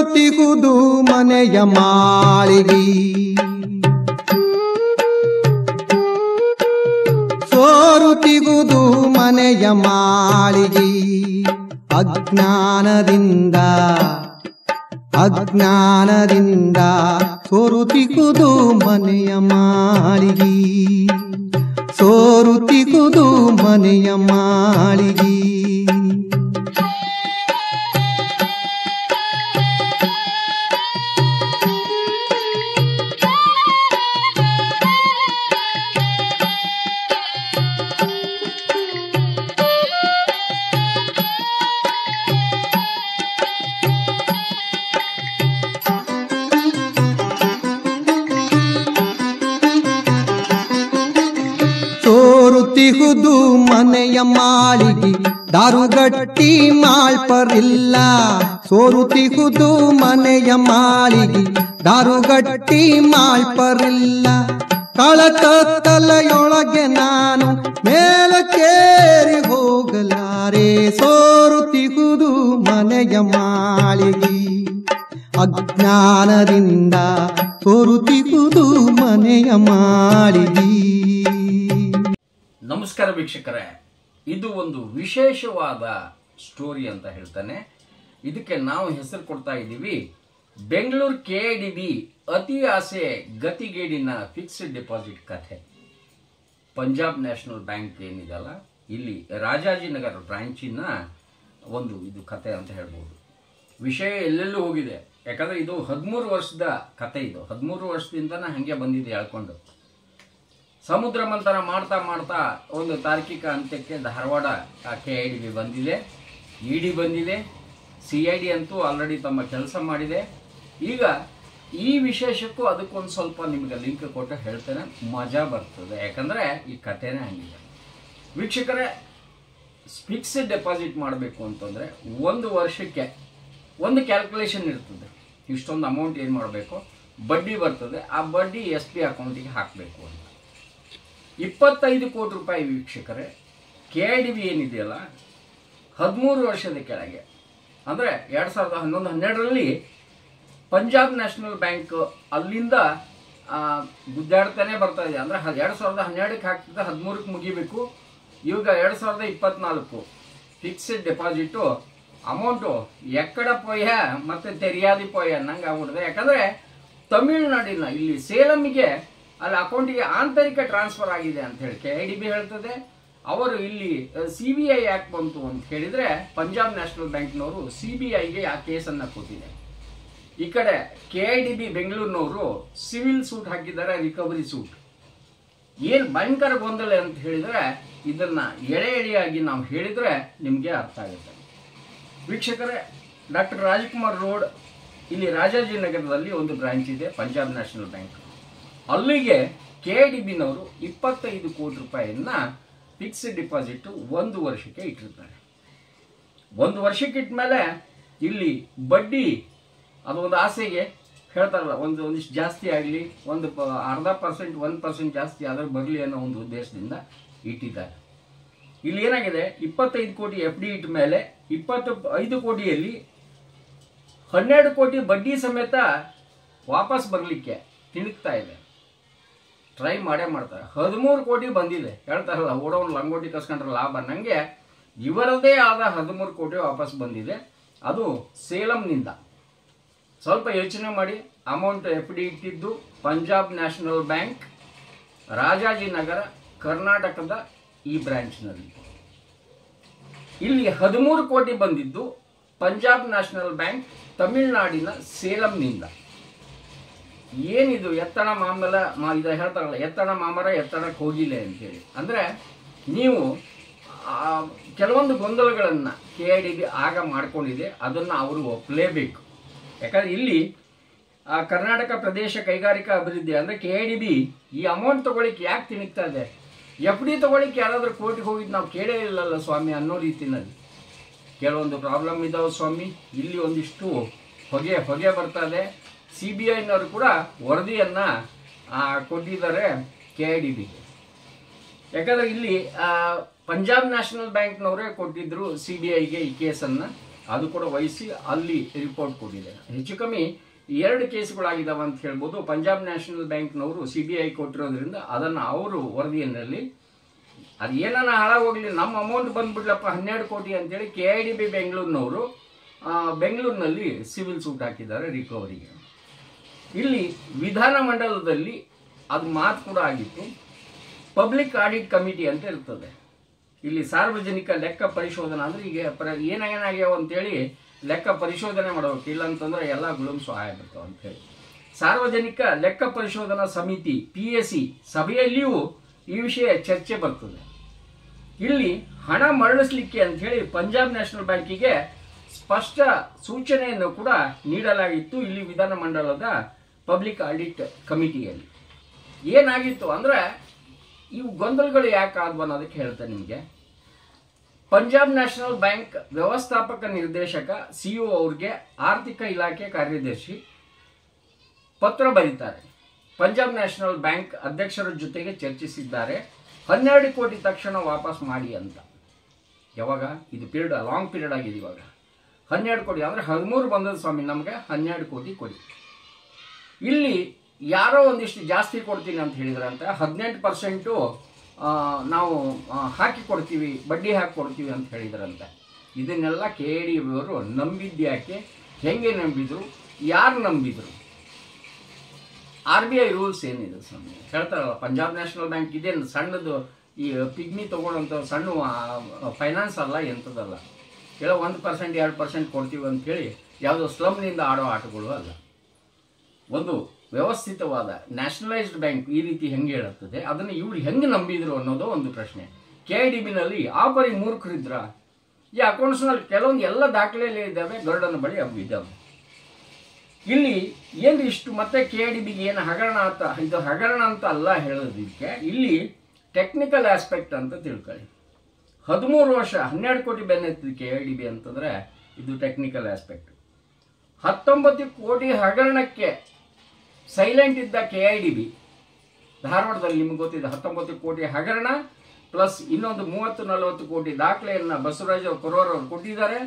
ಸೋರುತಿಗುದು ಮನೆಯ ಮಾಳಿಗೆ ಸೋರುತಿಗುದು ಮನೆಯ ಮಾಳಿಗೆ ಅಜ್ಞಾನದಿಂದ ಸೋರುತಿಗುದು ಮನೆಯ ಮಾಳಿಗೆ ಸೋರುತಿಗುದು ಮನೆಯ ಮಾಳಿಗೆ ಸೋರುತಿಗುದು ಮನೆಯ ಮಾಳಿಗೆ ದಾರುಗಟ್ಟಿ ಮಾಳ್ಪರಿಲ್ಲ ಸೋರುತಿಗುದು ಮನೆಯ ಮಾಳಿಗೆ ದಾರುಗಟ್ಟಿ ಮಾಳ್ಪರಿಲ್ಲ ಕಳಕತ್ತಲೆಯೊಳಗೆ ನಾನು ಮೇಲಕ್ಕೇರಿ ಹೋಗಲಾರೆ ಸೋರುತಿಗುದು ಮನೆಯ ಮಾಳಿಗೆ ಅಜ್ಞಾನದಿಂದ ಸೋರುತಿಗುದು ಮನೆಯ ಮಾಳಿಗೆ. ನಮಸ್ಕಾರ ವೀಕ್ಷಕರೇ, ಇದು ಒಂದು ವಿಶೇಷವಾದ ಸ್ಟೋರಿ ಅಂತ ಹೇಳ್ತಾನೆ. ಇದಕ್ಕೆ ನಾವು ಹೆಸರು ಕೊಡ್ತಾ ಇದ್ದೀವಿ ಬೆಂಗಳೂರು KIDB ಅತಿ ಆಸೆ ಗತಿಗೇಡಿನ ಫಿಕ್ಸ್ಡ್ ಡೆಪಾಸಿಟ್ ಕಥೆ. ಪಂಜಾಬ್ ನ್ಯಾಷನಲ್ ಬ್ಯಾಂಕ್ ಏನಿದೆಲ್ಲ ಇಲ್ಲಿ ರಾಜಾಜಿನಗರ ಬ್ರಾಂಚಿನ ಒಂದು ಇದು ಕಥೆ ಅಂತ ಹೇಳ್ಬೋದು. ವಿಷಯ ಎಲ್ಲೆಲ್ಲೂ ಹೋಗಿದೆ, ಯಾಕಂದ್ರೆ ಇದು 13 ವರ್ಷದ ಕಥೆ. ಇದು 13 ವರ್ಷದಿಂದನೇ ಹಾಗೆ ಬಂದಿದೆ ಹೇಳ್ಕೊಂಡು. ಸಮುದ್ರ ಮಂಥನ ಮಾಡ್ತಾ ಮಾಡ್ತಾ ಒಂದು ತಾರ್ಕಿಕ ಅಂತ್ಯಕ್ಕೆ ಧಾರವಾಡ KIDB ಬಂದಿದೆ, ED ಬಂದಿದೆ, CID ಅಂತೂ ಆಲ್ರೆಡಿ ತಮ್ಮ ಕೆಲಸ ಮಾಡಿದೆ. ಈಗ ಈ ವಿಶೇಷಕ್ಕೂ ಅದಕ್ಕೊಂದು ಸ್ವಲ್ಪ ನಿಮಗೆ ಲಿಂಕ್ ಕೊಟ್ಟು ಹೇಳ್ತೇನೆ, ಮಜಾ ಬರ್ತದೆ. ಯಾಕಂದರೆ ಈ ಕಥೆನೇ ಹಂಗಿದೆ. ವೀಕ್ಷಕರೇ, ಫಿಕ್ಸ್ಡ್ ಡೆಪಾಸಿಟ್ ಮಾಡಬೇಕು ಅಂತಂದರೆ 1 ವರ್ಷಕ್ಕೆ ಒಂದು ಕ್ಯಾಲ್ಕುಲೇಷನ್ ಇರ್ತದೆ. ಇಷ್ಟೊಂದು ಅಮೌಂಟ್ ಏನು ಮಾಡಬೇಕು, ಬಡ್ಡಿ ಬರ್ತದೆ, ಆ ಬಡ್ಡಿ SB ಅಕೌಂಟಿಗೆ ಹಾಕಬೇಕು ಅಂತ. 25 ಕೋಟಿ ರೂಪಾಯಿ ವೀಕ್ಷಕರೇ KIDB ಏನಿದೆಯಲ್ಲ 13 ವರ್ಷದ ಕೆಳಗೆ ಅಂದರೆ 2011-12ರಲ್ಲಿ ಪಂಜಾಬ್ ನ್ಯಾಷನಲ್ ಬ್ಯಾಂಕ್ ಅಲ್ಲಿಂದ ಗುದ್ದಾಡ್ತಾನೆ ಬರ್ತಾ ಇದೆ. ಅಂದರೆ 2012ಕ್ಕೆ ಹಾಕ್ತಿದ್ದ 13ಕ್ಕೆ ಮುಗಿಬೇಕು. ಇವಾಗ 2024 ಫಿಕ್ಸ್ಡ್ ಡೆಪಾಸಿಟು ಅಮೌಂಟು ಎಕ್ಕಡ ಪೊಯ್ಯ ಮತ್ತು ತೆರಿಯಾದಿ ಪೊಯ್ಯ ಅನ್ನಂಗೆ ಆಗ್ಬಿಟ್ಟಿದೆ. ಯಾಕಂದರೆ ತಮಿಳುನಾಡಿನ ಇಲ್ಲಿ ಸೇಲಂಗೆ ಅಲ್ಲಿ ಅಕೌಂಟಿಗೆ ಆಂತರಿಕ ಟ್ರಾನ್ಸ್ಫರ್ ಆಗಿದೆ ಅಂತ ಹೇಳಿ KIDB ಹೇಳ್ತದೆ. ಅವರು ಇಲ್ಲಿ CBI ಯಾಕೆ ಬಂತು ಅಂತ ಹೇಳಿದರೆ ಪಂಜಾಬ್ ನ್ಯಾಷನಲ್ ಬ್ಯಾಂಕ್ನವರು CBIಗೆ ಆ ಕೇಸನ್ನು ಕೊಟ್ಟಿದೆ. ಈ ಕಡೆ KIDB ಬೆಂಗಳೂರಿನವರು ಸಿವಿಲ್ ಸೂಟ್ ಹಾಕಿದ್ದಾರೆ, ರಿಕವರಿ ಸೂಟ್. ಏನು ಭಯಂಕರ ಗೊಂದಲ ಅಂತ ಹೇಳಿದರೆ ಇದನ್ನು ಎಳೆಯಾಗಿ ನಾವು ಹೇಳಿದರೆ ನಿಮಗೆ ಅರ್ಥ ಆಗುತ್ತೆ. ವೀಕ್ಷಕರೇ, ಡಾಕ್ಟರ್ ರಾಜ್ಕುಮಾರ್ ರೋಡ್ ಇಲ್ಲಿ ರಾಜಾಜಿನಗರದಲ್ಲಿ ಒಂದು ಬ್ರಾಂಚ್ ಇದೆ ಪಂಜಾಬ್ ನ್ಯಾಷನಲ್ ಬ್ಯಾಂಕ್. ಅಲ್ಲಿಗೆ KIDBನವರು 25 ಕೋಟಿ ರೂಪಾಯಿಯನ್ನ ಫಿಕ್ಸ್ಡ್ ಡಿಪಾಸಿಟ್ 1 ವರ್ಷಕ್ಕೆ ಇಟ್ಟಿರ್ತಾರೆ. 1 ವರ್ಷಕ್ಕೆ ಇಟ್ಟ ಮೇಲೆ ಇಲ್ಲಿ ಬಡ್ಡಿ ಅದು ಒಂದು ಆಸೆಗೆ ಹೇಳ್ತಾರಲ್ಲ, ಒಂದಿಷ್ಟು ಜಾಸ್ತಿ ಆಗಲಿ, ಒಂದು 0.5% 1% ಜಾಸ್ತಿ ಆದರೂ ಬರಲಿ ಅನ್ನೋ ಒಂದು ಉದ್ದೇಶದಿಂದ ಇಟ್ಟಿದ್ದಾರೆ. ಇಲ್ಲಿ ಏನಾಗಿದೆ, 25 ಕೋಟಿ FD ಇಟ್ಟ ಮೇಲೆ 25 ಕೋಟಿಯಲ್ಲಿ 12 ಕೋಟಿ ಬಡ್ಡಿ ಸಮೇತ ವಾಪಸ್ ಬರಲಿಕ್ಕೆ ತಿಣುಕ್ತಾ ಇದೆ. ಟ್ರೈ ಮಾಡೇ ಮಾಡ್ತಾರೆ. 13 ಕೋಟಿ ಬಂದಿದೆ. ಹೇಳ್ತಾರಲ್ಲ, ಓಡೋನ್ ಲಂಗೋಟಿ ಕಸ್ಕೊಂಡ್ರೆ ಲಾಭ, ನನಗೆ ಇವರದೇ ಆದ 13 ಕೋಟಿ ವಾಪಸ್ ಬಂದಿದೆ. ಅದು ಸೇಲಂನಿಂದ. ಸ್ವಲ್ಪ ಯೋಚನೆ ಮಾಡಿ, ಅಮೌಂಟ್ FD ಇಟ್ಟಿದ್ದು ಪಂಜಾಬ್ ನ್ಯಾಷನಲ್ ಬ್ಯಾಂಕ್ ರಾಜಾಜಿನಗರ ಕರ್ನಾಟಕದ ಈ ಬ್ರಾಂಚ್ನಲ್ಲಿ. ಇಲ್ಲಿ 13 ಕೋಟಿ ಬಂದಿದ್ದು ಪಂಜಾಬ್ ನ್ಯಾಷನಲ್ ಬ್ಯಾಂಕ್ ತಮಿಳುನಾಡಿನ ಸೇಲಂನಿಂದ. ಏನಿದು ಎತ್ತಣ ಮಾಮಲ ಇದು ಹೇಳ್ತಾರಲ್ಲ, ಎತ್ತಣ ಮಾಮರ ಎತ್ತಣಕ್ಕೆ ಹೋಗಿಲ್ಲ ಅಂತೇಳಿ. ಅಂದರೆ ನೀವು ಕೆಲವೊಂದು ಗೊಂದಲಗಳನ್ನು KIDB ಆಗ ಮಾಡ್ಕೊಂಡಿದೆ, ಅದನ್ನು ಅವರು ಒಪ್ಪಲೇಬೇಕು. ಯಾಕಂದರೆ ಇಲ್ಲಿ ಕರ್ನಾಟಕ ಪ್ರದೇಶ ಕೈಗಾರಿಕಾ ಅಭಿವೃದ್ಧಿ ಅಂದರೆ KIDB ಈ ಅಮೌಂಟ್ ತೊಗೊಳಿಕ್ಕೆ ಯಾಕೆ ತಿಣುಕ್ತಾ ಇದೆ? FD ತೊಗೊಳಿಕ್ಕೆ ಯಾರಾದರೂ ಕೋರ್ಟಿಗೆ ಹೋಗಿದ್ದು ನಾವು ಕೇಳೇ ಇಲ್ಲಲ್ಲ ಸ್ವಾಮಿ ಅನ್ನೋ ರೀತಿಯಲ್ಲಿ ಕೆಲವೊಂದು ಪ್ರಾಬ್ಲಮ್ ಇದ್ದಾವೆ ಸ್ವಾಮಿ. ಇಲ್ಲಿ ಒಂದಿಷ್ಟು ಹೊಗೆ ಬರ್ತಾ ಇದೆ. CBIನವರು ಕೂಡ ವರದಿಯನ್ನು ಕೊಟ್ಟಿದ್ದಾರೆ KIDBಗೆ. ಯಾಕಂದರೆ ಇಲ್ಲಿ ಪಂಜಾಬ್ ನ್ಯಾಷನಲ್ ಬ್ಯಾಂಕ್ನವರೇ ಕೊಟ್ಟಿದ್ದರು CBIಗೆ ಈ ಕೇಸನ್ನು. ಅದು ಕೂಡ ವಹಿಸಿ ಅಲ್ಲಿ ರಿಪೋರ್ಟ್ ಕೊಟ್ಟಿದೆ. ಹೆಚ್ಚು ಕಮ್ಮಿ 2 ಕೇಸ್ಗಳಾಗಿದ್ದಾವೆ ಅಂತ ಹೇಳ್ಬೋದು. ಪಂಜಾಬ್ ನ್ಯಾಷನಲ್ ಬ್ಯಾಂಕ್ನವರು CBI ಕೊಟ್ಟಿರೋದ್ರಿಂದ ಅದನ್ನು ಅವರು ವರದಿಯಲ್ಲಿ ಅದು ಏನಾನ ಹಾಳಾಗೋಗ್ಲಿ, ನಮ್ಮ ಅಮೌಂಟ್ ಬಂದ್ಬಿಡ್ಲಪ್ಪ 12 ಕೋಟಿ ಅಂತೇಳಿ KIDB ಬೆಂಗಳೂರಿನವರು ಬೆಂಗಳೂರಿನಲ್ಲಿ ಸಿವಿಲ್ ಸೂಟ್ ಹಾಕಿದ್ದಾರೆ ರಿಕವರಿಗೆ. ಇಲ್ಲಿ ವಿಧಾನಮಂಡಲದಲ್ಲಿ ಅದು ಮಾತು ಕೂಡ ಆಗಿತ್ತು. ಪಬ್ಲಿಕ್ ಆಡಿಟ್ ಕಮಿಟಿ ಅಂತ ಇರ್ತದೆ. ಇಲ್ಲಿ ಸಾರ್ವಜನಿಕ ಲೆಕ್ಕ ಪರಿಶೋಧನಾ ಅಂದ್ರೆ ಈಗ ಏನಾಗ್ಯಾವ ಅಂತೇಳಿ ಲೆಕ್ಕ ಪರಿಶೋಧನೆ ಮಾಡಬೇಕು, ಇಲ್ಲ ಅಂತಂದ್ರೆ ಎಲ್ಲ ಗುಳುಮ್ಸು ಆಗ್ಬಿಡ್ತಾವ ಅಂತೇಳಿ ಸಾರ್ವಜನಿಕ ಲೆಕ್ಕ ಪರಿಶೋಧನಾ ಸಮಿತಿ PSC ಸಭೆಯಲ್ಲಿಯೂ ಈ ವಿಷಯ ಚರ್ಚೆ ಬರ್ತದೆ. ಇಲ್ಲಿ ಹಣ ಮರಳಿಸಲಿಕ್ಕೆ ಅಂತ ಹೇಳಿ ಪಂಜಾಬ್ ನ್ಯಾಷನಲ್ ಬ್ಯಾಂಕಿಗೆ ಸ್ಪಷ್ಟ ಸೂಚನೆಯನ್ನು ಕೂಡ ನೀಡಲಾಗಿತ್ತು. ಇಲ್ಲಿ ವಿಧಾನಮಂಡಲದ ಪಬ್ಲಿಕ್ ಆಡಿಟ್ ಕಮಿಟಿಯಲ್ಲಿ ಏನಾಗಿತ್ತು ಅಂದ್ರೆ, ಇವು ಗೊಂದಲಗಳು ಯಾಕೆ ಆದ್ವು ಅನ್ನೋದಕ್ಕೆ ಹೇಳ್ತೇನೆ ನಿಮಗೆ. ಪಂಜಾಬ್ ನ್ಯಾಷನಲ್ ಬ್ಯಾಂಕ್ ವ್ಯವಸ್ಥಾಪಕ ನಿರ್ದೇಶಕ CEO ಅವ್ರಿಗೆ ಆರ್ಥಿಕ ಇಲಾಖೆ ಕಾರ್ಯದರ್ಶಿ ಪತ್ರ ಬರೀತಾರೆ. ಪಂಜಾಬ್ ನ್ಯಾಷನಲ್ ಬ್ಯಾಂಕ್ ಅಧ್ಯಕ್ಷರ ಜೊತೆಗೆ ಚರ್ಚಿಸಿದ್ದಾರೆ, 12 ಕೋಟಿ ತಕ್ಷಣ ವಾಪಸ್ ಮಾಡಿ ಅಂತ. ಯಾವಾಗ ಇದು ಪೀರಿಯಡ್ ಲಾಂಗ್ ಪೀರಿಯಡ್ ಆಗಿದೆ. ಇವಾಗ 12 ಕೋಟಿ ಅಂದ್ರೆ 13 ಬಂದದ ಸ್ವಾಮಿ, ನಮಗೆ 12 ಕೋಟಿ ಕೊಡಿ. ಇಲ್ಲಿ ಯಾರೋ ಒಂದಿಷ್ಟು ಜಾಸ್ತಿ ಕೊಡ್ತೀನಿ ಅಂತ ಹೇಳಿದ್ರಂತೆ. 18% ನಾವು ಹಾಕಿ ಕೊಡ್ತೀವಿ, ಬಡ್ಡಿ ಹಾಕಿ ಕೊಡ್ತೀವಿ ಅಂತ ಹೇಳಿದ್ರಂತೆ. ಇದನ್ನೆಲ್ಲ KIDB ಅವರು ನಂಬಿದ್ಯಾಕೆ, ಹೆಂಗೆ ನಂಬಿದ್ರು, ಯಾರು ನಂಬಿದ್ರು? RBI ರೂಲ್ಸ್ ಏನಿದೆ ಸ್ವಾಮಿ ಹೇಳ್ತಾರಲ್ಲ, ಪಂಜಾಬ್ ನ್ಯಾಷನಲ್ ಬ್ಯಾಂಕ್ ಇದೇನು ಸಣ್ಣದು ಈ ಪಿಗ್ಮಿ ತಗೊಳ್ಳೋಂಥ ಸಣ್ಣ ಫೈನಾನ್ಸ್ ಅಲ್ಲ, ಎಂಥದಲ್ಲ. ಎಲ್ಲ 1% 2% ಕೊಡ್ತೀವಿ ಅಂತೇಳಿ ಯಾವುದೋ ಸ್ಲಮ್ನಿಂದ ಆಡೋ ಆಟಗಳು ಅಲ್ಲ. ಒಂದು ವ್ಯವಸ್ಥಿತವಾದ ನ್ಯಾಷನಲೈಸ್ಡ್ ಬ್ಯಾಂಕ್ ಈ ರೀತಿ ಹೆಂಗೆ ಹೇಳುತ್ತದೆ, ಅದನ್ನು ಇವ್ರು ಹೆಂಗೆ ನಂಬಿದ್ರು ಅನ್ನೋದು ಒಂದು ಪ್ರಶ್ನೆ. KIDBನಲ್ಲಿ ಆ ಪರಿ ಮೂರ್ಖರಿದ್ರ? ಈ ಅಕೌಂಟ್ಸ್ನಲ್ಲಿ ಕೆಲವೊಂದು ಎಲ್ಲ ದಾಖಲೆಯಲ್ಲಿ ಇದ್ದಾವೆ, ಗರುಡನ ಬಳಿ ಅವು ಇದ್ದಾವೆ. ಇಲ್ಲಿ ಏನು ಇಷ್ಟು ಮತ್ತೆ KIDBಗೆ ಏನು ಹಗರಣ ಅಂತ, ಇದು ಹಗರಣ ಅಂತ ಅಲ್ಲ ಹೇಳೋದಕ್ಕೆ, ಇಲ್ಲಿ ಟೆಕ್ನಿಕಲ್ ಆಸ್ಪೆಕ್ಟ್ ಅಂತ ತಿಳ್ಕೊಳ್ಳಿ. 13 ವರ್ಷ 12 ಕೋಟಿ ಬೆನ್ನೆತ್ತಿದ KIDB ಅಂತಂದ್ರೆ ಇದು ಟೆಕ್ನಿಕಲ್ ಆಸ್ಪೆಕ್ಟ್. 19 ಕೋಟಿ ಹಗರಣಕ್ಕೆ ಸೈಲೆಂಟ್ ಇದ್ದ KIDB ಧಾರವಾಡದಲ್ಲಿ ನಿಮ್ಗೆ ಗೊತ್ತಿದೆ. 19 ಕೋಟಿ ಹಗರಣ ಪ್ಲಸ್ ಇನ್ನೊಂದು 30-40 ಕೋಟಿ ದಾಖಲೆಯನ್ನ ಬಸವರಾಜ ಕೊರೋರ್ ಅವರು ಕೊಟ್ಟಿದ್ದಾರೆ.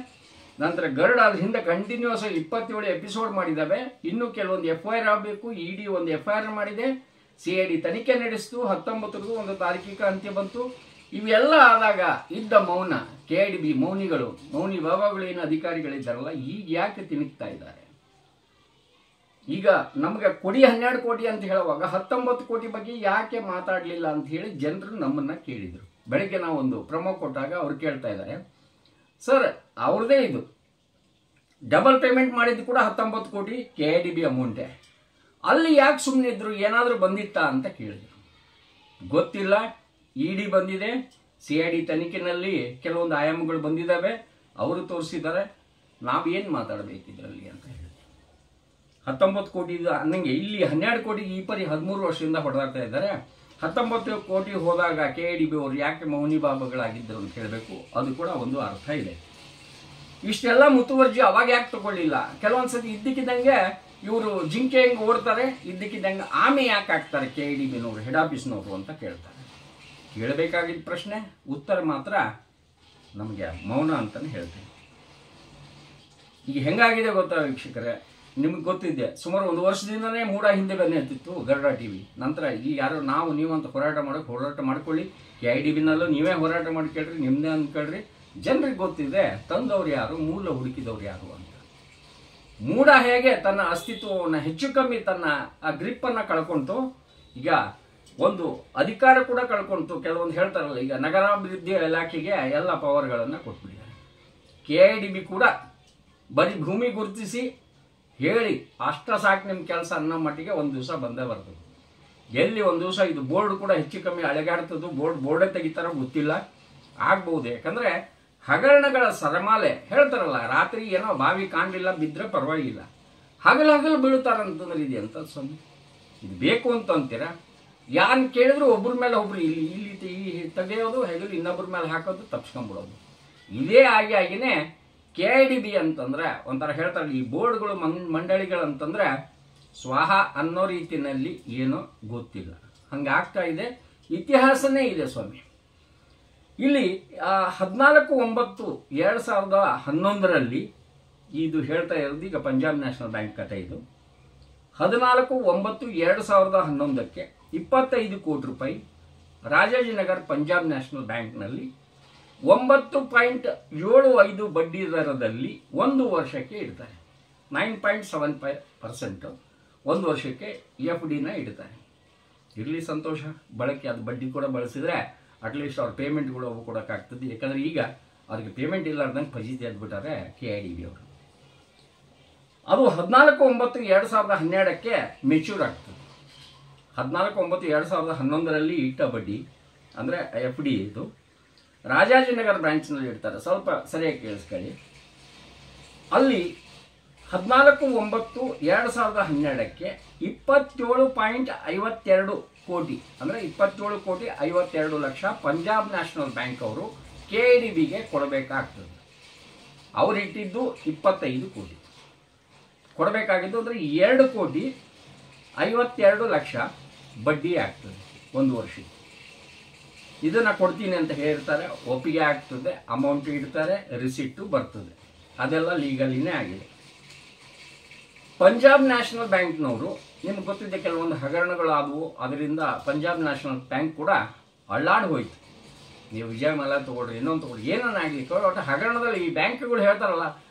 ನಂತರ ಗರುಡ ಅದ್ರ ಹಿಂದೆ ಕಂಟಿನ್ಯೂಸ್ ಆಗಿ 27 ಎಪಿಸೋಡ್ ಮಾಡಿದ್ದಾವೆ. ಇನ್ನು ಕೆಲವೊಂದು FIR ಆಗಬೇಕು. ED ಒಂದು FIR ಮಾಡಿದೆ, CID ತನಿಖೆ ನಡೆಸಿತು. 19ಗೂ ಒಂದು ತಾರ್ಕಿಕ ಅಂತ್ಯ ಬಂತು. ಇವೆಲ್ಲ ಆದಾಗ ಇದ್ದ ಮೌನ KIDB ಮೌನಿ ಬಾಬಾಗಳು ಏನು ಅಧಿಕಾರಿಗಳಿದ್ದಾರಲ್ಲ, ಈಗ ಯಾಕೆ ತಿಣುಕ್ತಾ ಇದ್ದಾರೆ? ಈಗ ನಮಗೆ ಕೊಡಿ 12 ಕೋಟಿ ಅಂತ ಹೇಳುವಾಗ 19 ಕೋಟಿ ಬಗ್ಗೆ ಯಾಕೆ ಮಾತಾಡಲಿಲ್ಲ ಅಂತ ಹೇಳಿ ಜನರು ನಮ್ಮನ್ನ ಕೇಳಿದ್ರು. ಬೆಳಗ್ಗೆ ನಾವು ಒಂದು ಪ್ರಮೋ ಕೊಟ್ಟಾಗ ಅವ್ರು ಕೇಳ್ತಾ ಇದ್ದಾರೆ, ಸರ್ ಅವ್ರದೇ ಇದು ಡಬಲ್ ಪೇಮೆಂಟ್ ಮಾಡಿದ್ದು ಕೂಡ 19 ಕೋಟಿ KIDB ಅಮೌಂಟೇ, ಅಲ್ಲಿ ಯಾಕೆ ಸುಮ್ಮನೆ ಇದ್ರು, ಏನಾದರೂ ಬಂದಿತ್ತಾ ಅಂತ ಕೇಳಿದ್ರು. ಗೊತ್ತಿಲ್ಲ. ED ಬಂದಿದೆ, CID ತನಿಖೆನಲ್ಲಿ ಕೆಲವೊಂದು ಆಯಾಮಗಳು ಬಂದಿದ್ದಾವೆ, ಅವರು ತೋರಿಸಿದ್ದಾರೆ. ನಾವೇನು ಮಾತಾಡಬೇಕಿದ್ರಲ್ಲಿ ಅಂತ ಹೇಳಿ 19 ಕೋಟಿ ಅನ್ನಂಗೆ ಇಲ್ಲಿ 12 ಕೋಟಿಗೆ ಈ ಪರಿ 13 ವರ್ಷದಿಂದ ಹೊಡೆದಾಡ್ತಾ ಇದ್ದಾರೆ. 19 ಕೋಟಿ ಹೋದಾಗ KIDB ಅವರು ಯಾಕೆ ಮೌನಿ ಬಾಬಾಗಳಾಗಿದ್ದರು ಅಂತ ಹೇಳಬೇಕು. ಅದು ಕೂಡ ಒಂದು ಅರ್ಥ ಇದೆ. ಇಷ್ಟೆಲ್ಲ ಮುತುವರ್ಜಿ ಅವಾಗ ಯಾಕೆ ತಗೊಳ್ಳಿಲ್ಲ? ಕೆಲವೊಂದ್ಸತಿ ಇದ್ದಕ್ಕಿದ್ದಂಗೆ ಇವರು ಜಿಂಕೆ ಹೆಂಗೆ ಓಡ್ತಾರೆ, ಇದ್ದಕ್ಕಿದ್ದಂಗೆ ಆಮೆ ಯಾಕೆ ಆಗ್ತಾರೆ KIDBನವರು, ಹೆಡ್ ಆಫೀಸ್ನವರು ಅಂತ ಕೇಳ್ತಾರೆ. ಕೇಳಬೇಕಾಗಿದ್ದ ಪ್ರಶ್ನೆ, ಉತ್ತರ ಮಾತ್ರ ನಮಗೆ ಮೌನ ಅಂತಲೇ ಹೇಳ್ತೀನಿ. ಈಗ ಹೆಂಗಾಗಿದೆ ಗೊತ್ತಾ ವೀಕ್ಷಕರೇ, ನಿಮ್ಗೆ ಗೊತ್ತಿದೆ, ಸುಮಾರು 1 ವರ್ಷದಿಂದನೇ ಮೂಡ ಹಿಂದೆ ಬೆನ್ನೆತ್ತಿತ್ತು ಗರುಡ TV. ನಂತರ ಈ ಯಾರು ನಾವು ನೀವು ಅಂತ ಹೋರಾಟ ಮಾಡ್ಕೊಳ್ಳಿ. KIDBನಲ್ಲೂ ನೀವೇ ಹೋರಾಟ ಮಾಡಿ ಕೇಳ್ರಿ, ನಿಮ್ಮದೇ ಅಂದ್ಕೊಳ್ರಿ. ಜನರಿಗೆ ಗೊತ್ತಿದೆ ತಂದವ್ರು ಯಾರು, ಮೂಲ ಹುಡುಕಿದವ್ರು ಯಾರು ಅಂತ. ಮೂಡ ಹೇಗೆ ತನ್ನ ಅಸ್ತಿತ್ವವನ್ನು ಹೆಚ್ಚು ಕಮ್ಮಿ ತನ್ನ ಆ ಗ್ರಿಪ್ಪನ್ನು ಕಳ್ಕೊಂತು, ಈಗ ಒಂದು ಅಧಿಕಾರ ಕೂಡ ಕಳ್ಕೊಂತು. ಕೆಲವೊಂದು ಹೇಳ್ತಾರಲ್ಲ, ಈಗ ನಗರಾಭಿವೃದ್ಧಿ ಇಲಾಖೆಗೆ ಎಲ್ಲ ಪವರ್ಗಳನ್ನು ಕೊಟ್ಬಿಟ್ಟಿದ್ದಾರೆ. KIDB ಕೂಡ ಬರೀ ಭೂಮಿ ಗುರುತಿಸಿ ಹೇಳಿ ಅಷ್ಟ ಸಾಕು ನಿಮ್ಮ ಕೆಲಸ ಅನ್ನೋ ಮಟ್ಟಿಗೆ ಒಂದು ದಿವಸ ಬಂದೇ ಬರ್ತದೆ. ಎಲ್ಲಿ ಒಂದು ದಿವಸ ಇದು ಬೋರ್ಡ್ ಕೂಡ ಹೆಚ್ಚು ಕಮ್ಮಿ ಅಳೆಗಾಡ್ತದ್ದು, ಬೋರ್ಡೇ ತೆಗಿತಾರೋ ಗೊತ್ತಿಲ್ಲ, ಆಗ್ಬಹುದು. ಯಾಕಂದ್ರೆ ಹಗರಣಗಳ ಸರಮಾಲೆ ಹೇಳ್ತಾರಲ್ಲ, ರಾತ್ರಿ ಏನೋ ಬಾವಿ ಕಾಣಲಿಲ್ಲ ಬಿದ್ದರೆ ಪರವಾಗಿಲ್ಲ, ಹಗಲು ಬೀಳ್ತಾರಂತಂದ್ರೆ ಇದೆ ಅಂತ ಸ್ವಾಮಿ. ಇದು ಬೇಕು ಅಂತ ಅಂತೀರಾ? ಯಾರು ಕೇಳಿದ್ರು ಒಬ್ಬರ ಮೇಲೆ ಒಬ್ರು ಇಲ್ಲಿ ತೆಗೆಯೋದು, ಹೆಗಲು ಇನ್ನೊಬ್ಬರ ಮೇಲೆ ಹಾಕೋದು, ತಪ್ಸ್ಕೊಂಡ್ಬಿಡೋದು. ಇದೇ ಆಗಿನೇ KIDB ಅಂತಂದ್ರೆ ಒಂಥರ ಹೇಳ್ತಾರೆ, ಈ ಬೋರ್ಡ್ಗಳು ಮಂಡಳಿಗಳಂತಂದ್ರೆ ಸ್ವಾಹ ಅನ್ನೋ ರೀತಿಯಲ್ಲಿ ಏನೋ ಗೊತ್ತಿಲ್ಲ, ಹಂಗಾಗ್ತಾ ಇದೆ. ಇತಿಹಾಸನೇ ಇದೆ ಸ್ವಾಮಿ. ಇಲ್ಲಿ 14/9/2011 ಇದು ಹೇಳ್ತಾ ಇರೋದು ಈಗ ಪಂಜಾಬ್ ನ್ಯಾಷನಲ್ ಬ್ಯಾಂಕ್ ಕಥೆ. ಇದು 14/9/2011 25 ಕೋಟಿ ರೂಪಾಯಿ ರಾಜಾಜಿನಗರ್ ಪಂಜಾಬ್ ನ್ಯಾಷನಲ್ ಬ್ಯಾಂಕ್ನಲ್ಲಿ 9.75 ಬಡ್ಡಿ ದರದಲ್ಲಿ 1 ವರ್ಷಕ್ಕೆ ಇಡ್ತಾರೆ. 9.75% 1 ವರ್ಷಕ್ಕೆ FDನ ಇಡ್ತಾರೆ. ಇರಲಿ ಸಂತೋಷ, ಬಳಕೆ ಅದು ಬಡ್ಡಿ ಕೂಡ ಬಳಸಿದ್ರೆ ಅಟ್ಲೀಸ್ಟ್ ಅವ್ರ ಪೇಮೆಂಟ್ಗಳು ಅವು ಕೊಡೋಕ್ಕಾಗ್ತದೆ. ಯಾಕಂದರೆ ಈಗ ಅವ್ರಿಗೆ ಪೇಮೆಂಟ್ ಇಲ್ಲಾರ್ದಂಗೆ ಫಜೀತಿ ಎದ್ಬಿಟ್ಟಾರೆ KIDB ಅವರು. ಅದು 14/9/2012 ಮೆಚ್ಯೂರ್ ಆಗ್ತದೆ. 14/9/2011 ಇಟ್ಟ ಬಡ್ಡಿ ಅಂದರೆ FD ಇದು ರಾಜಾಜಿನಗರ್ ಬ್ರಾಂಚ್ನಲ್ಲಿ ಇಡ್ತಾರೆ. ಸ್ವಲ್ಪ ಸರಿಯಾಗಿ ಕೇಳಿಸ್ಕೊಳ್ಳಿ. ಅಲ್ಲಿ 14/9/2012 27.52 ಕೋಟಿ ಅಂದರೆ 27.52 ಲಕ್ಷ ಪಂಜಾಬ್ ನ್ಯಾಷನಲ್ ಬ್ಯಾಂಕ್ ಅವರು KIDBಗೆ ಕೊಡಬೇಕಾಗ್ತದೆ. ಅವ್ರು ಇಟ್ಟಿದ್ದು 25 ಕೋಟಿ ಕೊಡಬೇಕಾಗಿದ್ದು, ಅಂದರೆ 2.52 ಲಕ್ಷ ಬಡ್ಡಿ ಆಗ್ತದೆ 1 ವರ್ಷಕ್ಕೆ. ಇದನ್ನು ಕೊಡ್ತೀನಿ ಅಂತ ಹೇಳ್ತಾರೆ, ಒಪ್ಪಿಗೆ ಆಗ್ತದೆ, ಅಮೌಂಟ್ ಇಡ್ತಾರೆ, ರಿಸಿಪ್ಟು ಬರ್ತದೆ, ಅದೆಲ್ಲ ಲೀಗಲಿನೇ ಆಗಿದೆ. ಪಂಜಾಬ್ ನ್ಯಾಷನಲ್ ಬ್ಯಾಂಕ್ನವರು ನಿಮ್ಗೆ ಗೊತ್ತಿದೆ ಕೆಲವೊಂದು ಹಗರಣಗಳಾದವು, ಅದರಿಂದ ಪಂಜಾಬ್ ನ್ಯಾಷನಲ್ ಬ್ಯಾಂಕ್ ಕೂಡ ಅಳ್ಳಾಡಿ ಹೋಯ್ತು. ನೀವು ವಿಜಯಮಾಲ ತಗೊಳ್ರಿ, ಇನ್ನೊಂದು ತಗೊಳ್ರಿ, ಏನನ್ನ ಆಗಲಿಕ್ಕೆ ಒಟ್ಟು ಹಗರಣದಲ್ಲಿ ಈ ಬ್ಯಾಂಕ್ಗಳು ಹೇಳ್ತಾರಲ್ಲ,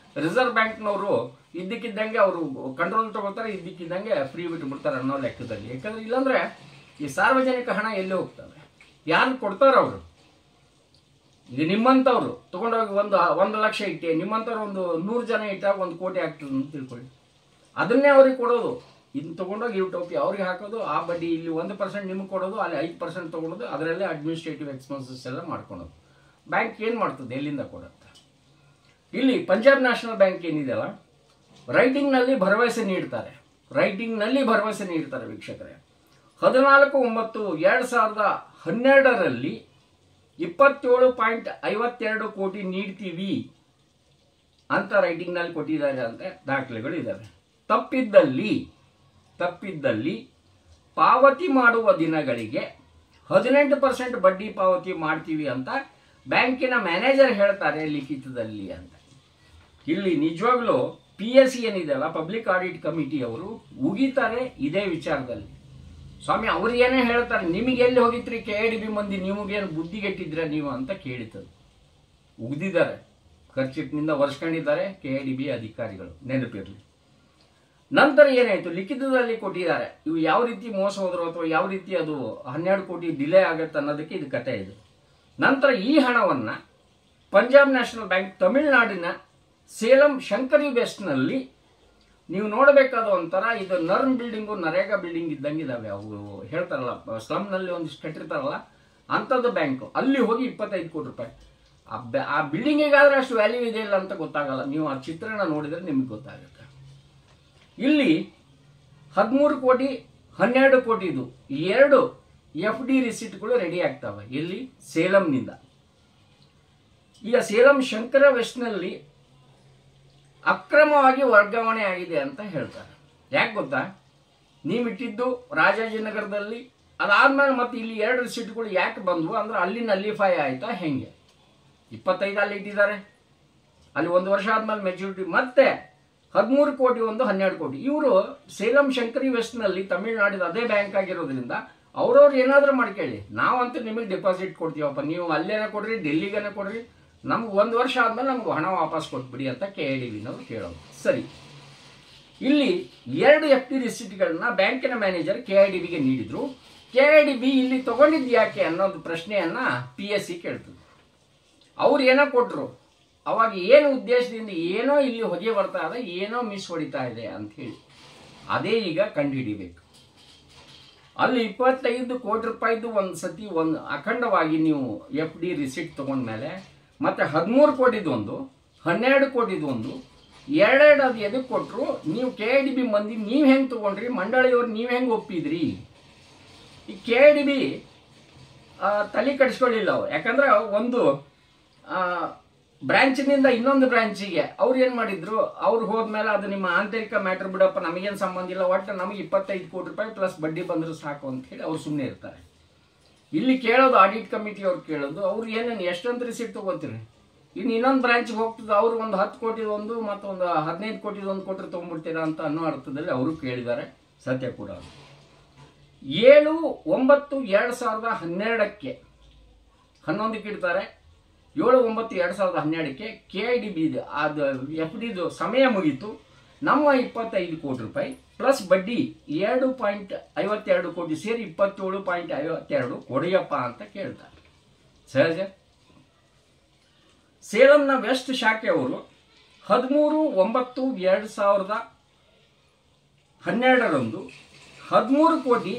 ರಿಸರ್ವ್ ಬ್ಯಾಂಕ್ನವರು ಇದ್ದಕ್ಕಿದ್ದಂಗೆ ಅವರು ಕಂಟ್ರೋಲ್ ತಗೋತಾರೆ, ಇದ್ದಕ್ಕಿದ್ದಂಗೆ ಫ್ರೀ ಬಿಟ್ಬಿಡ್ತಾರೆ ಅನ್ನೋ ಲೆಕ್ಕದಲ್ಲಿ. ಯಾಕಂದ್ರೆ ಇಲ್ಲಾಂದ್ರೆ ಈ ಸಾರ್ವಜನಿಕ ಹಣ ಎಲ್ಲಿ ಹೋಗ್ತದೆ, ಯಾರು ಕೊಡ್ತಾರೆ ಅವರು? ಈಗ ನಿಮ್ಮಂಥವ್ರು ತಗೊಂಡೋಗಿ 1 ಲಕ್ಷ ಇಟ್ಟೆ, ನಿಮ್ಮಂಥವ್ರು ಒಂದು 100 ಜನ ಇಟ್ಟಾಗ 1 ಕೋಟಿ ಆಗ್ತದೆ ಅಂತ ತಿಳ್ಕೊಳ್ಳಿ. ಅದನ್ನೇ ಅವ್ರಿಗೆ ಕೊಡೋದು, ಇದನ್ನ ತೊಗೊಂಡೋಗಿ ಯೂಟೋಪಿ ಅವ್ರಿಗೆ ಹಾಕೋದು, ಆ ಬಡ್ಡಿ ಇಲ್ಲಿ 1% ನಿಮಗೆ ಕೊಡೋದು, ಅಲ್ಲಿ 5% ತೊಗೊಳೋದು, ಅದರಲ್ಲೇ ಅಡ್ಮಿನಿಸ್ಟ್ರೇಟಿವ್ ಎಕ್ಸ್ಪೆನ್ಸಸ್ ಎಲ್ಲ ಮಾಡ್ಕೊಳೋದು. ಬ್ಯಾಂಕ್ ಏನು ಮಾಡ್ತದೆ, ಎಲ್ಲಿಂದ ಕೊಡುತ್ತೆ? ಇಲ್ಲಿ ಪಂಜಾಬ್ ನ್ಯಾಷನಲ್ ಬ್ಯಾಂಕ್ ಏನಿದೆಯಲ್ಲ, ರೈಟಿಂಗ್ನಲ್ಲಿ ಭರವಸೆ ನೀಡ್ತಾರೆ, ವೀಕ್ಷಕರೇ. 14/9/2012 27.52 ಕೋಟಿ ನೀಡ್ತೀವಿ ಅಂತ ರೈಟಿಂಗ್ನಲ್ಲಿ ಕೊಟ್ಟಿದ್ದಾರೆ ಅಂತ ದಾಖಲೆಗಳು ಇದ್ದಾವೆ. ತಪ್ಪಿದ್ದಲ್ಲಿ ಪಾವತಿ ಮಾಡುವ ದಿನಗಳಿಗೆ 18% ಬಡ್ಡಿ ಪಾವತಿ ಮಾಡ್ತೀವಿ ಅಂತ ಬ್ಯಾಂಕಿನ ಮ್ಯಾನೇಜರ್ ಹೇಳ್ತಾರೆ ಲಿಖಿತದಲ್ಲಿ ಅಂತ. ಇಲ್ಲಿ ನಿಜವಾಗ್ಲೂ PSC ಏನಿದೆಯಲ್ಲ, ಪಬ್ಲಿಕ್ ಆಡಿಟ್ ಕಮಿಟಿ ಅವರು ಉಗಿತಾರೆ ಇದೇ ವಿಚಾರದಲ್ಲಿ. ಸ್ವಾಮಿ ಅವ್ರು ಏನೇ ಹೇಳ್ತಾರೆ, ನಿಮಗೆ ಎಲ್ಲಿ ಹೋಗಿತ್ರಿ KIDB ಮಂದಿ, ನಿಮಗೇನು ಬುದ್ಧಿಗೆಟ್ಟಿದ್ರ ನೀವು ಅಂತ ಕೇಳಿತದು. ಉಗ್ದಿದ್ದಾರೆ, ಖರ್ಚಿಟ್ನಿಂದ ವರ್ಷಕೊಂಡಿದ್ದಾರೆ KIDB ಅಧಿಕಾರಿಗಳು, ನೆನಪಿರಲಿ. ನಂತರ ಏನಾಯ್ತು, ಲಿಖಿತದಲ್ಲಿ ಕೊಟ್ಟಿದ್ದಾರೆ. ಇವು ಯಾವ ರೀತಿ ಮೋಸ ಹೋದ್ರು ಅಥವಾ ಯಾವ ರೀತಿ ಅದು 12 ಕೋಟಿ ಡಿಲೇ ಆಗತ್ತೆ ಅನ್ನೋದಕ್ಕೆ ಇದು ಕಥೆ ಇದೆ. ನಂತರ ಈ ಹಣವನ್ನು ಪಂಜಾಬ್ ನ್ಯಾಷನಲ್ ಬ್ಯಾಂಕ್ ತಮಿಳುನಾಡಿನ ಸೇಲಂ ಶಂಕರಿ ವೆಸ್ಟ್ನಲ್ಲಿ, ನೀವು ನೋಡಬೇಕಾದ ಒಂಥರ ಇದು ನರ್ಮ್ ಬಿಲ್ಡಿಂಗು, ನರೇಗಾ ಬಿಲ್ಡಿಂಗ್ ಇದ್ದಂಗೆ ಇದಾವೆ. ಅವು ಹೇಳ್ತಾರಲ್ಲ ಸ್ಲಮ್ನಲ್ಲಿ ಒಂದಿಷ್ಟು ಕಟ್ಟಿರ್ತಾರಲ್ಲ ಅಂಥದ್ದು ಬ್ಯಾಂಕು. ಅಲ್ಲಿ ಹೋಗಿ 25 ಕೋಟಿ ರೂಪಾಯಿ. ಆ ಬಿಲ್ಡಿಂಗಿಗಾದ್ರೆ ಅಷ್ಟು ವ್ಯಾಲ್ಯೂ ಇದೆ ಇಲ್ಲ ಅಂತ ಗೊತ್ತಾಗಲ್ಲ, ನೀವು ಆ ಚಿತ್ರಣ ನೋಡಿದರೆ ನಿಮ್ಗೆ ಗೊತ್ತಾಗುತ್ತೆ. ಇಲ್ಲಿ 13 ಕೋಟಿ 12 ಕೋಟಿದು 2 FD ರಿಸಿಟ್ಗಳು ರೆಡಿ ಆಗ್ತವೆ. ಎಲ್ಲಿ? ಸೇಲಂನಿಂದ. ಈಗ ಸೇಲಂ ಶಂಕರ ವೆಸ್ಟ್ನಲ್ಲಿ ಅಕ್ರಮವಾಗಿ ವರ್ಗಾವಣೆ ಆಗಿದೆ ಅಂತ ಹೇಳ್ತಾರೆ. ಯಾಕೆ ಗೊತ್ತಾ? ನೀವಿಟ್ಟಿದ್ದು ರಾಜಾಜಿನಗರದಲ್ಲಿ, ಅದಾದ್ಮೇಲೆ ಮತ್ತೆ ಇಲ್ಲಿ 2 ರಿಸಿಟ್ಗಳು ಯಾಕೆ ಬಂದ್ವು ಅಂದ್ರೆ ಅಲ್ಲಿ ನಲ್ಲಿಫೈ ಆಯ್ತಾ ಹೆಂಗೆ? 25 ಅಲ್ಲಿ ಇಟ್ಟಿದ್ದಾರೆ, ಅಲ್ಲಿ 1 ವರ್ಷ ಆದ್ಮೇಲೆ ಮೆಚುರಿಟಿ, ಮತ್ತೆ 13 ಕೋಟಿ 12 ಕೋಟಿ. ಇವರು ಸೇಲಂ ಶಂಕರಿ ವೆಸ್ಟ್ನಲ್ಲಿ ತಮಿಳುನಾಡಿನ ಅದೇ ಬ್ಯಾಂಕ್ ಆಗಿರೋದ್ರಿಂದ ಅವ್ರವ್ರು ಏನಾದರೂ ಮಾಡ್ಕೊಳ್ಳಿ, ನಾವಂತೂ ನಿಮಗೆ ಡೆಪಾಸಿಟ್ ಕೊಡ್ತೀವಪ್ಪ, ನೀವು ಅಲ್ಲೇನ ಕೊಡ್ರಿ, ಡೆಲ್ಲಿಗೇನೆ ಕೊಡ್ರಿ, ನಮ್ಗೆ 1 ವರ್ಷ ಆದ್ಮೇಲೆ ನಮ್ಗೆ ಹಣ ವಾಪಸ್ ಕೊಟ್ಬಿಡಿ ಅಂತ KIDBನವರು ಕೇಳೋದು. ಸರಿ, ಇಲ್ಲಿ 2 FD ರಿಸಿಟ್ಗಳನ್ನ ಬ್ಯಾಂಕಿನ ಮ್ಯಾನೇಜರ್ KIDBಗೆ ನೀಡಿದ್ರು. KIDB ಇಲ್ಲಿ ತಗೊಂಡಿದ್ದು ಯಾಕೆ ಅನ್ನೋದು ಪ್ರಶ್ನೆಯನ್ನ PSC ಕೇಳ್ತದೆ. ಅವ್ರು ಏನೋ ಕೊಟ್ರು, ಅವಾಗ ಏನು ಉದ್ದೇಶದಿಂದ ಏನೋ ಇಲ್ಲಿ ಹೊಗೆ ಬರ್ತಾ ಇದೆ, ಏನೋ ಮಿಸ್ ಹೊಡಿತಾ ಇದೆ ಅಂತ ಹೇಳಿ ಅದೇ ಈಗ ಕಂಡುಹಿಡಿಬೇಕು. ಅಲ್ಲಿ 25 ಕೋಟಿ ರೂಪಾಯಿದು ಒಂದು ಸತಿ ಅಖಂಡವಾಗಿ ನೀವು FD ರಿಸಿಟ್ ತಗೊಂಡ್ಮೇಲೆ ಮತ್ತೆ 13 ಕೋಟಿದೊಂದು 12 ಕೋಟಿದೊಂದು 2 ಅದು ಎದಕ್ಕೆ ಕೊಟ್ಟರು? ನೀವು KIDB ಮಂದಿ ನೀವು ಹೆಂಗೆ ತಗೊಂಡ್ರಿ, ಮಂಡಳಿಯವ್ರು ನೀವು ಹೆಂಗೆ ಒಪ್ಪಿದ್ರಿ? ಈ KIDB ತಲೆ ಕಡಿಸ್ಕೊಳ್ಳಿಲ್ಲ ಅವ್ರು. ಯಾಕಂದ್ರೆ ಒಂದು ಬ್ರಾಂಚಿನಿಂದ ಇನ್ನೊಂದು ಬ್ರಾಂಚಿಗೆ ಅವ್ರು ಏನು ಮಾಡಿದ್ರು, ಅವ್ರು ಹೋದ್ಮೇಲೆ ಅದು ನಿಮ್ಮ ಆಂತರಿಕ ಮ್ಯಾಟ್ರ್ ಬಿಡಪ್ಪ, ನಮಗೇನು ಸಂಬಂಧ ಇಲ್ಲ, ಒಟ್ಟು ನಮಗೆ 25 ಕೋಟಿ ರೂಪಾಯಿ ಪ್ಲಸ್ ಬಡ್ಡಿ ಬಂದರೂ ಸಾಕು ಅಂತ ಹೇಳಿ ಅವ್ರು ಸುಮ್ಮನೆ ಇರ್ತಾರೆ. ಇಲ್ಲಿ ಕೇಳೋದು ಆಡಿಟ್ ಕಮಿಟಿ ಅವ್ರು ಕೇಳೋದು, ಅವ್ರು ಏನೇನು ಎಷ್ಟಂತ ರಿಸಿಟ್ ತಗೋತೀರಿ. ಇನ್ನು ಇನ್ನೊಂದು ಬ್ರಾಂಚ್ಗೆ ಹೋಗ್ತದೆ, ಅವ್ರು ಒಂದು 10 ಕೋಟಿದೊಂದು ಮತ್ತೊಂದು 15 ಕೋಟಿದೊಂದು ಕೊಟ್ಟರೆ ತೊಗೊಂಡ್ಬಿಡ್ತೀರಾ ಅಂತ ಅನ್ನೋ ಅರ್ಥದಲ್ಲಿ ಅವರು ಕೇಳಿದ್ದಾರೆ. ಸತ್ಯ ಕೂಡ ಅದು. 7/9/2012ಕ್ಕೆ 11ಕ್ಕೆ ಇಡ್ತಾರೆ. 7/9/2012ಕ್ಕೆ KIDB ಅದು FDದು ಸಮಯ ಮುಗೀತು. ನಮ್ಮ 25 ಕೋಟಿ ರೂಪಾಯಿ ಪ್ಲಸ್ ಬಡ್ಡಿ 2.52 ಕೋಟಿ ಸೇರಿ 27.52 ಕೊಡಿಯಪ್ಪ ಅಂತ ಕೇಳ್ತಾರೆ. ಸಹಜ. ಸೇಲಂನ ವೆಸ್ಟ್ ಶಾಖೆಯವರು 13/9/2012 13 ಕೋಟಿ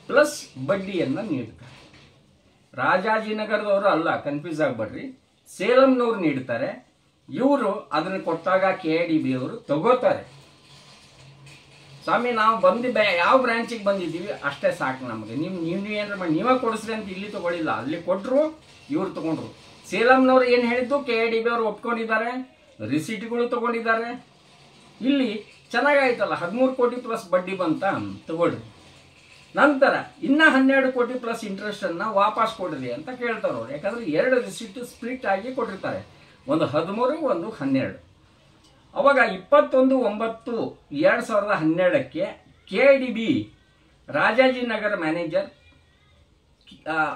ಪ್ಲಸ್ ಬಡ್ಡಿಯನ್ನು ನೀಡ್ತಾರೆ. ರಾಜಾಜಿನಗರದವರು ಅಲ್ಲ, ಕನ್ಫ್ಯೂಸ್ ಆಗಬೇಡ್ರಿ, ಸೇಲಂನವ್ರು ನೀಡ್ತಾರೆ. ಇವರು ಅದನ್ನು ಕೊಟ್ಟಾಗ KIDB ಅವರು ತಗೋತಾರೆ. ಸ್ವಾಮಿ ನಾವು ಯಾವ ಬ್ರಾಂಚಿಗೆ ಬಂದಿದ್ದೀವಿ ಅಷ್ಟೇ ಸಾಕು ನಮಗೆ, ನೀವೇನಾರ ಮಾಡಿ ನೀವೇ ಕೊಡಿಸ್ರಿ ಅಂತ ಇಲ್ಲಿ ತಗೊಳ್ಳಿಲ್ಲ, ಅಲ್ಲಿ ಕೊಟ್ಟರು ಇವ್ರು ತಗೊಂಡ್ರು. ಸೇಲಂನವ್ರು ಏನು ಹೇಳಿದ್ದು KIDB ಅವರು ಒಪ್ಕೊಂಡಿದ್ದಾರೆ, ರಿಸೀಟ್ಗಳು ತಗೊಂಡಿದ್ದಾರೆ. ಇಲ್ಲಿ ಚೆನ್ನಾಗಾಯ್ತಲ್ಲ, 13 ಕೋಟಿ ಪ್ಲಸ್ ಬಡ್ಡಿ ಬಂತ ತಗೊಳ್ರಿ. ನಂತರ ಇನ್ನ 12 ಕೋಟಿ ಪ್ಲಸ್ ಇಂಟ್ರೆಸ್ಟ್ ಅನ್ನ ವಾಪಸ್ ಕೊಡ್ರಿ ಅಂತ ಕೇಳ್ತಾರೆ ಅವ್ರು. ಯಾಕಂದ್ರೆ 2 ರಿಸಿಟ್ ಸ್ಪ್ಲಿಟ್ ಆಗಿ ಕೊಟ್ಟಿರ್ತಾರೆ, ಒಂದು 13 ಒಂದು 12. ಅವಾಗ 21/9/2012ಕ್ಕೆ KIDB ರಾಜಾಜಿನಗರ ಮ್ಯಾನೇಜರ್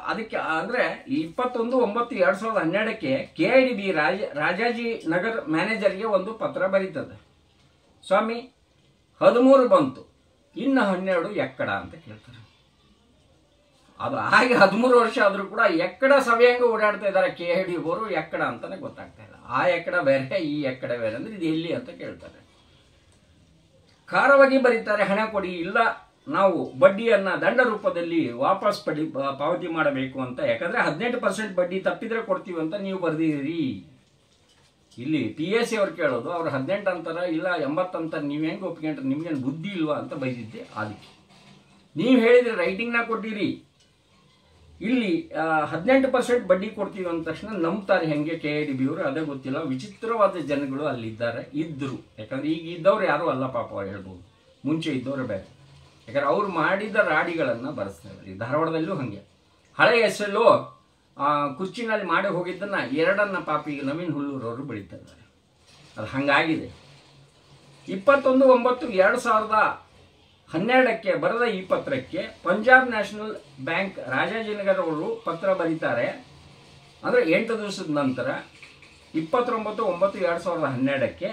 ಅದಕ್ಕೆ ಅಂದ್ರೆ 21/9/2012ಕ್ಕೆ KIDB ರಾಜಾಜಿನಗರ್ ಮ್ಯಾನೇಜರ್ಗೆ ಒಂದು ಪತ್ರ ಬರೀತದೆ. ಸ್ವಾಮಿ 13 ಬಂತು, ಇನ್ನು 12 ಎಕ್ಕಡ ಅಂತ ಕೇಳ್ತಾರೆ. ಅದು ಹಾಗೆ 13 ವರ್ಷ ಆದ್ರೂ ಕೂಡ ಎಕ್ಕಡ ಸಭೆಯಂಗ ಓಡಾಡ್ತಾ ಇದ್ದಾರೆ KIDB ಅವರು. ಎಕ್ಕಡ ಅಂತಾನೆ ಗೊತ್ತಾಗ್ತಾ ಇಲ್ಲ. ಆ ಎಕ್ಕಡ ಬೇರೆ, ಈ ಎಕ್ಕಡ ಬೇರೆ ಅಂದ್ರೆ ಇದು ಎಲ್ಲಿ ಅಂತ ಕೇಳ್ತಾರೆ. ಖಾರವಾಗಿ ಬರೀತಾರೆ, ಹಣ ಕೊಡಿ, ಇಲ್ಲ ನಾವು ಬಡ್ಡಿಯನ್ನ ದಂಡ ರೂಪದಲ್ಲಿ ವಾಪಸ್ ಪಾವತಿ ಮಾಡಬೇಕು ಅಂತ. ಯಾಕಂದ್ರೆ 18% ಬಡ್ಡಿ ತಪ್ಪಿದ್ರೆ ಕೊಡ್ತೀವಿ ಅಂತ ನೀವು ಬರ್ದಿರಿ. ಇಲ್ಲಿ PSC ಅವ್ರು ಕೇಳೋದು, ಅವ್ರು 18 ಅಂತಾರ, ಇಲ್ಲ 80 ಅಂತಾರೆ, ನೀವು ಹೆಂಗೆ ಒಪ್ಕೊಂಡ್ರೆ ನಿಮ್ಗೇನು ಬುದ್ಧಿ ಇಲ್ವಾ ಅಂತ ಬೈದಿದ್ದೆ. ಅದಕ್ಕೆ ನೀವು ಹೇಳಿದ್ರೆ ರೈಟಿಂಗ್ನ ಕೊಟ್ಟಿರಿ. ಇಲ್ಲಿ 18% ಬಡ್ಡಿ ಕೊಡ್ತೀವಿ ಅಂದ ತಕ್ಷಣ ನಂಬ್ತಾರೆ ಹೆಂಗೆ KIDB ಅವರು, ಅದೇ ಗೊತ್ತಿಲ್ಲ. ವಿಚಿತ್ರವಾದ ಜನಗಳು ಅಲ್ಲಿದ್ದಾರೆ, ಇದ್ರು. ಯಾಕಂದ್ರೆ ಈಗ ಇದ್ದವ್ರು ಯಾರು ಅಲ್ಲ ಪಾಪ ಹೇಳ್ಬೋದು, ಮುಂಚೆ ಇದ್ದವ್ರು ಬೇರೆ. ಯಾಕಂದ್ರೆ ಅವ್ರು ಮಾಡಿದ ರಾಡಿಗಳನ್ನು ಬರೆಸ್ತಾ ಇದ್ದಾರೆ. ಧಾರವಾಡದಲ್ಲೂ ಹಾಗೆ ಹಳೆ SLO ಕುರ್ಚಿನಲ್ಲಿ ಮಾಡಿ ಹೋಗಿದ್ದನ್ನ 2 ಪಾಪ ಈಗ ನವೀನ್ ಹುಲ್ಲೂರವರು ಬೆಳೀತಾ ಇದ್ದಾರೆ. ಅದು ಹಂಗಾಗಿದೆ. 21/9/2012ಕ್ಕೆ ಬರೆದ ಈ ಪತ್ರಕ್ಕೆ ಪಂಜಾಬ್ ನ್ಯಾಷನಲ್ ಬ್ಯಾಂಕ್ ರಾಜಾಜಿನಗರ ಅವರು ಪತ್ರ ಬರೀತಾರೆ. ಅಂದರೆ 8 ದಿವಸದ ನಂತರ 29/9/2012ಕ್ಕೆ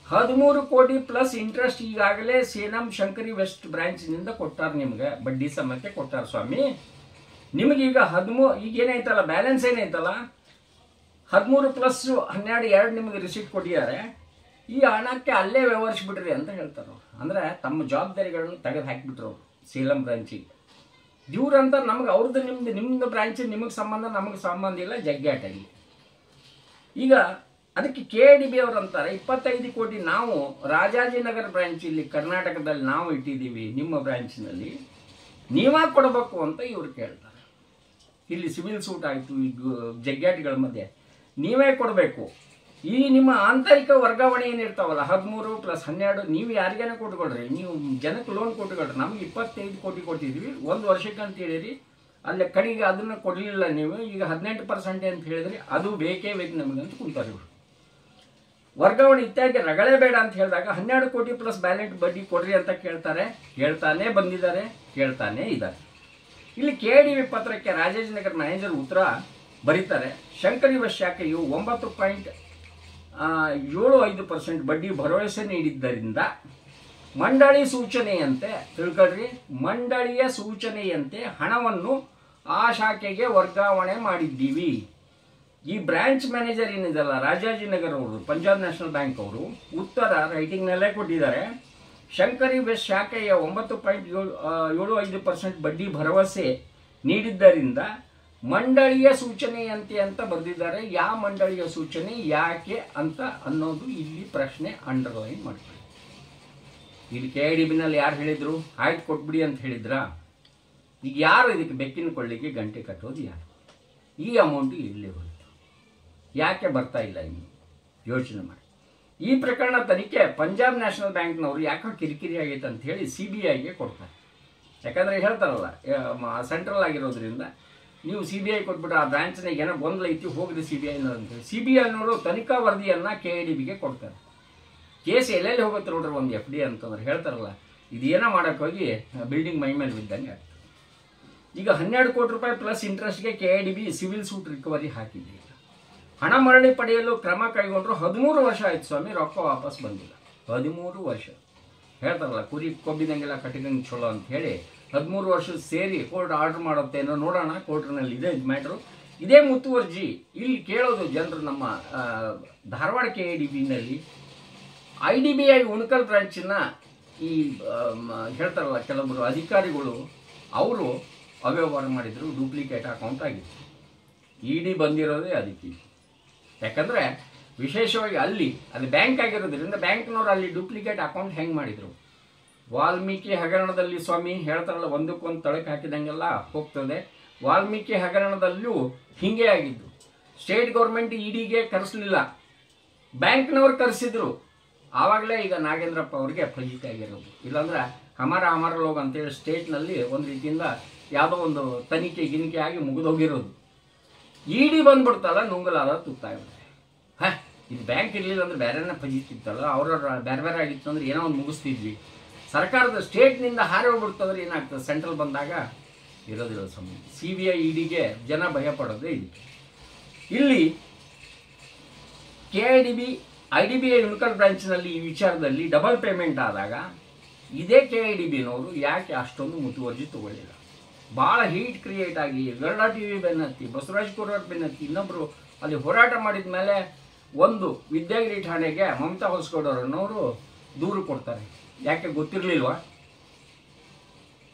13 ಕೋಟಿ ಪ್ಲಸ್ ಇಂಟ್ರೆಸ್ಟ್ ಈಗಾಗಲೇ ಸೇಲಂ ಶಂಕರಿ ವೆಸ್ಟ್ ಬ್ರಾಂಚ್ನಿಂದ ಕೊಟ್ಟಾರೆ, ನಿಮ್ಗೆ ಬಡ್ಡಿ ಸಮೇತ ಕೊಟ್ಟಾರ ಸ್ವಾಮಿ. ನಿಮಗೀಗ ಈಗೇನೈತಲ್ಲ ಬ್ಯಾಲೆನ್ಸ್ ಏನೈತಲ್ಲ 13 ಪ್ಲಸ್ 12 2 ನಿಮಗೆ ರಿಸೀಟ್ ಕೊಟ್ಟಿದ್ದಾರೆ. ಈ ಹಣಕ್ಕೆ ಅಲ್ಲೇ ವ್ಯವಹರಿಸ್ಬಿಡ್ರಿ ಅಂತ ಹೇಳ್ತಾರೆ. ಅಂದ್ರೆ ತಮ್ಮ ಜವಾಬ್ದಾರಿಗಳನ್ನು ತೆಗೆದು ಹಾಕಿಬಿಟ್ರು ಅವರು ಸೇಲಂ ಬ್ರಾಂಚಿಗೆ. ಇವ್ರಂತ ನಮ್ಗೆ ಅವ್ರದ್ದು ನಿಮ್ದು ಬ್ರಾಂಚ್ ನಿಮಗೆ ಸಂಬಂಧ, ನಮಗೆ ಸಂಬಂಧ ಇಲ್ಲ, ಜಗ್ಗಾಟಾಗಿ. ಈಗ ಅದಕ್ಕೆ KIDB ಅವರು ಅಂತಾರೆ 25 ಕೋಟಿ ನಾವು ರಾಜಾಜಿನಗರ ಬ್ರಾಂಚ್ ಇಲ್ಲಿ ಕರ್ನಾಟಕದಲ್ಲಿ ನಾವು ಇಟ್ಟಿದ್ದೀವಿ, ನಿಮ್ಮ ಬ್ರಾಂಚ್ನಲ್ಲಿ ನೀವೇ ಕೊಡಬೇಕು ಅಂತ ಇವ್ರು ಕೇಳ್ತಾರೆ. ಇಲ್ಲಿ ಸಿವಿಲ್ ಸೂಟ್ ಆಯಿತು, ಈಗ ಜಗ್ಗಾಟಿಗಳ ಮಧ್ಯೆ ನೀವೇ ಕೊಡಬೇಕು. ಈ ನಿಮ್ಮ ಆಂತರಿಕ ವರ್ಗಾವಣೆ ಏನಿರ್ತಾವಲ್ಲ 13 ಪ್ಲಸ್ 12 ನೀವು ಯಾರಿಗೇನೆ ಕೊಟ್ಕೊಳ್ರಿ, ನೀವು ಜನಕ್ಕೆ ಲೋನ್ ಕೊಟ್ಕೊಳ್ರಿ. ನಮ್ಗೆ 25 ಕೋಟಿ ಕೊಟ್ಟಿದ್ವಿ 1 ವರ್ಷಕ್ಕೆ ಅಂತ ಹೇಳಿರಿ, ಅಲ್ಲೇ ಕಡೆಗೆ ಅದನ್ನು ಕೊಡಲಿಲ್ಲ ನೀವು, ಈಗ 18% ಅಂತ ಹೇಳಿದ್ರಿ, ಅದು ಬೇಕೇ ಬೇಕು ನಮಗೆ ಅಂತ ಕುಂತಾರೆ ಇವರು. ವರ್ಗಾವಣೆ ಇತ್ಯಾದಿ ರಗಳೇ ಬೇಡ ಅಂತ ಹೇಳಿದಾಗ 12 ಕೋಟಿ ಪ್ಲಸ್ ಬ್ಯಾಲೆನ್ಸ್ ಬಡ್ಡಿ ಕೊಡ್ರಿ ಅಂತ ಕೇಳ್ತಾರೆ. ಕೇಳ್ತಾನೆ ಬಂದಿದ್ದಾರೆ, ಕೇಳ್ತಾನೆ ಇದ್ದಾರೆ. ಇಲ್ಲಿ KIDB ಪತ್ರಕ್ಕೆ ರಾಜಾಜಿನಗರ ಮ್ಯಾನೇಜರ್ ಉತ್ತರ ಬರೀತಾರೆ. ಶಂಕರಿ ವೆಸ್ಟ್ ಶಾಖೆಯು 9.75% ಬಡ್ಡಿ ಭರವಸೆ ನೀಡಿದ್ದರಿಂದ ಮಂಡಳಿ ಸೂಚನೆಯಂತೆ ತಿಳ್ಕೊಳ್ರಿ, ಮಂಡಳಿಯ ಸೂಚನೆಯಂತೆ ಹಣವನ್ನು ಆ ಶಾಖೆಗೆ ವರ್ಗಾವಣೆ ಮಾಡಿದ್ದೀವಿ. ಈ ಬ್ರಾಂಚ್ ಮ್ಯಾನೇಜರ್ ಏನಿದೆಲ್ಲ ರಾಜಾಜಿನಗರ್ ಅವರು, ಪಂಜಾಬ್ ನ್ಯಾಷನಲ್ ಬ್ಯಾಂಕ್ ಅವರು ಉತ್ತರ ರೈಟಿಂಗ್ನಲ್ಲೇ ಕೊಟ್ಟಿದ್ದಾರೆ. ಶಂಕರಿ ವೆಸ್ಟ್ ಶಾಖೆಯ 9.75% ಬಡ್ಡಿ ಭರವಸೆ ನೀಡಿದ್ದರಿಂದ ಮಂಡಳಿಯ ಸೂಚನೆಯಂತೆ ಅಂತ ಬರೆದಿದ್ದಾರೆ. ಯಾವ ಮಂಡಳಿಯ ಸೂಚನೆ, ಯಾಕೆ ಅಂತ ಅನ್ನೋದು ಇಲ್ಲಿ ಪ್ರಶ್ನೆ ಅಂಡರ್ಲೈನ್ ಮಾಡ್ತಾರೆ. ಇಲ್ಲಿ KIDBನಲ್ಲಿ ಯಾರು ಹೇಳಿದ್ರು ಆಯ್ತು ಕೊಟ್ಬಿಡಿ ಅಂತ ಹೇಳಿದ್ರಾ? ಈಗ ಯಾರು ಇದಕ್ಕೆ ಬೆಕ್ಕಿನ ಕೊಳ್ಳಿಗೆ ಗಂಟೆ ಕಟ್ಟೋದು ಯಾರು? ಈ ಅಮೌಂಟ್ ಎಲ್ಲಿ ಹೋಯಿತು, ಯಾಕೆ ಬರ್ತಾ ಇಲ್ಲ ಇನ್ನು ಯೋಚನೆ ಮಾಡಿ. ಈ ಪ್ರಕರಣ ತನಿಖೆ ಪಂಜಾಬ್ ನ್ಯಾಷನಲ್ ಬ್ಯಾಂಕ್ನವರು ಯಾಕೆ ಕಿರಿಕಿರಿ ಆಗೈತೆ ಅಂತ ಹೇಳಿ CBIಗೆ ಕೊಡ್ತಾರೆ. ಯಾಕಂದರೆ ಹೇಳ್ತಾರಲ್ಲ ಸೆಂಟ್ರಲ್ ಆಗಿರೋದ್ರಿಂದ ನೀವು CBI ಕೊಟ್ಬಿಟ್ಟು ಆ ಬ್ರಾಂಚ್ನಾಗ ಏನೋ ಗೊಂದಲ ಐತಿ ಹೋಗ್ರಿ CBI ಅಂತೇಳಿ CBI ಅನ್ನೋರು ತನಿಖಾ ವರದಿಯನ್ನು KIDBಗೆ ಕೊಡ್ತಾರೆ. ಕೇಸ್ ಎಲ್ಲೆಲ್ಲಿ ಹೋಗುತ್ತೆ ನೋಡ್ರಿ ಒಂದು FD ಅಂತಂದ್ರೆ ಹೇಳ್ತಾರಲ್ಲ, ಇದೇನೋ ಮಾಡೋಕೆ ಹೋಗಿ ಬಿಲ್ಡಿಂಗ್ ಮೈ ಮೇಲೆ ಬಿದ್ದಂಗೆ ಆಗ್ತದೆ. ಈಗ 12 ಕೋಟಿ ರೂಪಾಯಿ ಪ್ಲಸ್ ಇಂಟ್ರೆಸ್ಟ್ಗೆ KIDB ಸಿವಿಲ್ ಸೂಟ್ ರಿಕವರಿ ಹಾಕಿದೆ. ಹಣ ಮರಳಿ ಪಡೆಯಲು ಕ್ರಮ ಕೈಗೊಂಡ್ರು. 13 ವರ್ಷ ಆಯ್ತು ಸ್ವಾಮಿ, ರೊಕ್ಕ ವಾಪಸ್ ಬಂದಿಲ್ಲ. 13 ವರ್ಷ ಹೇಳ್ತಾರಲ್ಲ, ಕುರಿ ಕೊಬ್ಬಿದಂಗೆಲ್ಲ ಕಟ್ಟಿದಂಗೆ ಚಲೋ ಅಂತ ಹೇಳಿ 13 ವರ್ಷ ಸೇರಿ ಕೋರ್ಟ್ ಆರ್ಡರ್ ಮಾಡುತ್ತೆ ಏನೋ ನೋಡೋಣ. ಕೋರ್ಟ್ನಲ್ಲಿ ಇದೆ ಮ್ಯಾಟ್ರು, ಇದೇ ಮುತುವರ್ಜಿ ಇಲ್ಲಿ ಕೇಳೋದು ಜನರು. ನಮ್ಮ ಧಾರವಾಡ KIDBನಲ್ಲಿ IDBI ಉಣಕಲ್ ಬ್ರಾಂಚಿನ ಈ ಹೇಳ್ತಾರಲ್ಲ ಕೆಲವೊಬ್ಬರು ಅಧಿಕಾರಿಗಳು, ಅವರು ಅವ್ಯವಹಾರ ಮಾಡಿದ್ರು, ಡೂಪ್ಲಿಕೇಟ್ ಅಕೌಂಟ್ ಆಗಿತ್ತು. ED ಬಂದಿರೋದೇ ಅದಕ್ಕೆ. ಯಾಕಂದರೆ ವಿಶೇಷವಾಗಿ ಅಲ್ಲಿ ಅದು ಬ್ಯಾಂಕ್ ಆಗಿರೋದ್ರಿಂದ ಬ್ಯಾಂಕ್ನವ್ರು ಅಲ್ಲಿ ಡೂಪ್ಲಿಕೇಟ್ ಅಕೌಂಟ್ ಹೆಂಗೆ ಮಾಡಿದರು. ವಾಲ್ಮೀಕಿ ಹಗರಣದಲ್ಲಿ ಸ್ವಾಮಿ ಹೇಳ್ತಾರಲ್ಲ, ಒಂದಕ್ಕೊಂದು ತಳಕ್ಕೆ ಹಾಕಿದಂಗೆಲ್ಲ ಹೋಗ್ತದೆ. ವಾಲ್ಮೀಕಿ ಹಗರಣದಲ್ಲೂ ಹಿಂಗೆ ಆಗಿದ್ದು. ಸ್ಟೇಟ್ ಗೌರ್ಮೆಂಟ್ EDಗೆ ಕರೆಸಲಿಲ್ಲ, ಬ್ಯಾಂಕ್ನವ್ರು ಕರೆಸಿದ್ರು. ಆವಾಗಲೇ ಈಗ ನಾಗೇಂದ್ರಪ್ಪ ಅವ್ರಿಗೆ ಫಲಿತ ಆಗಿರೋದು. ಇಲ್ಲಾಂದ್ರೆ ಹಮಾರ ಲೋಗ್ ಅಂತೇಳಿ ಸ್ಟೇಟ್ನಲ್ಲಿ ಒಂದು ರೀತಿಯಿಂದ ಯಾವುದೋ ಒಂದು ತನಿಖೆ ಗಿನಿಕೆ ಆಗಿ ಮುಗಿದೋಗಿರೋದು. ED ಬಂದ್ಬಿಡ್ತಲ್ಲ, ನುಂಗಲಾದ ತುತ್ತಾಗುತ್ತೆ. ಇದು ಬ್ಯಾಂಕ್ ಇರಲಿಲ್ಲ ಅಂದ್ರೆ ಬೇರೆನೇ ಫಜಿತಿತ್ತಲ್ಲ, ಅವ್ರವ್ರ ಬೇರೆ ಆಗಿತ್ತು ಅಂದ್ರೆ ಏನೋ ಒಂದು ಮುಗಿಸ್ತಿದ್ವಿ. ಸರ್ಕಾರದ ಸ್ಟೇಟ್ನಿಂದ ಹಾರಿ ಹೋಗ್ಬಿಡ್ತಂದ್ರೆ ಏನಾಗ್ತದೆ, ಸೆಂಟ್ರಲ್ ಬಂದಾಗ ಇರೋದಿಲ್ಲ ಸಮಯ. CBI EDಗೆ ಜನ ಭಯ ಪಡೋದೇ ಇದಕ್ಕೆ. ಇಲ್ಲಿ IDBI ಉಣಕಲ್ ಬ್ರಾಂಚ್ನಲ್ಲಿ ಈ ವಿಚಾರದಲ್ಲಿ ಡಬಲ್ ಪೇಮೆಂಟ್ ಆದಾಗ ಇದೇ KIDBನವರು ಯಾಕೆ ಅಷ್ಟೊಂದು ಮುತುವರ್ಜಿ ತಗೊಳ್ಳಿಲ್ಲ. ಭಾಳ ಹೀಟ್ ಕ್ರಿಯೇಟ್ ಆಗಿ ಗರುಡ TV ಬೆನ್ನತ್ತಿ, ಬಸವರಾಜ್ ಕೋರಟ್ ಬೆನ್ನತ್ತಿ, ಇನ್ನೊಬ್ಬರು ಅಲ್ಲಿ ಹೋರಾಟ ಮಾಡಿದ ಮೇಲೆ ಒಂದು ವಿದ್ಯಾಗಿರಿ ಠಾಣೆಗೆ ಮಮತಾ ಹೊಸಗೌಡರನ್ನವರು ದೂರು ಕೊಡ್ತಾರೆ. ಯಾಕೆ ಗೊತ್ತಿರಲಿಲ್ವಾ?